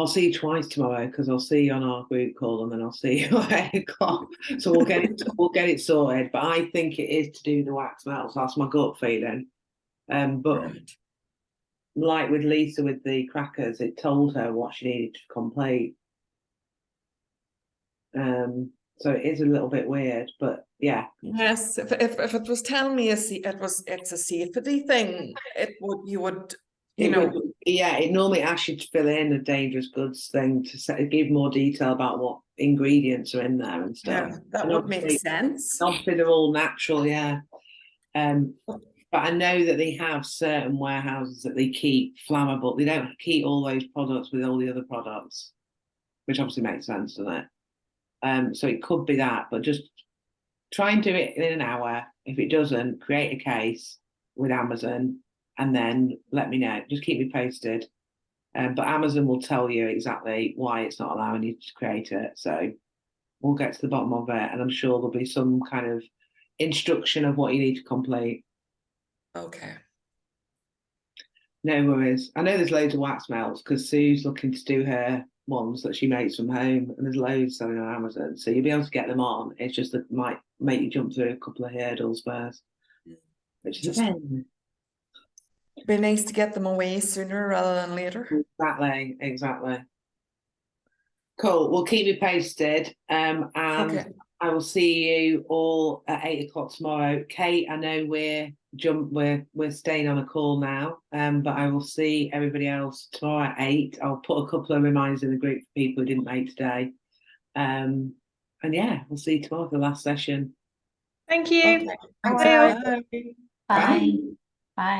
I'll see you twice tomorrow, because I'll see you on our group call and then I'll see you at 8 o'clock. So we'll get it sorted. But I think it is to do the wax melts. That's my gut feeling. But like with Lisa with the crackers, it told her what she needed to complete. So it is a little bit weird, but yeah. Yes, if it was telling me it's a safety thing, It normally asks you to fill in a dangerous goods thing to give more detail about what ingredients are in there and stuff. Yeah, that would make sense. Obviously, they're all natural, yeah. But I know that they have certain warehouses that they keep flammable. They don't keep all those products with all the other products, which obviously makes sense, doesn't it? So it could be that, but just try and do it in an hour. If it doesn't, create a case with Amazon and then let me know. Just keep me posted. But Amazon will tell you exactly why it's not allowing you to create it. So we'll get to the bottom of it, and I'm sure there'll be some kind of instruction of what you need to complete. Okay. No worries. I know there's loads of wax melts because Sue's looking to do her ones that she makes from home, and there's loads selling on Amazon. So you'll be able to get them on. It's just that it might make you jump through a couple of hurdles first, which is be nice to get them away sooner rather than later. Exactly. Cool. We'll keep you posted. And Okay. I will see you all at 8 o'clock tomorrow. Kate, I know we're staying on a call now. But I will see everybody else tomorrow at 8. I'll put a couple of reminders in the group for people who didn't make today. And yeah, we'll see you tomorrow for the last session. Thank you. Okay. Thanks. Bye. Bye. Bye. Bye.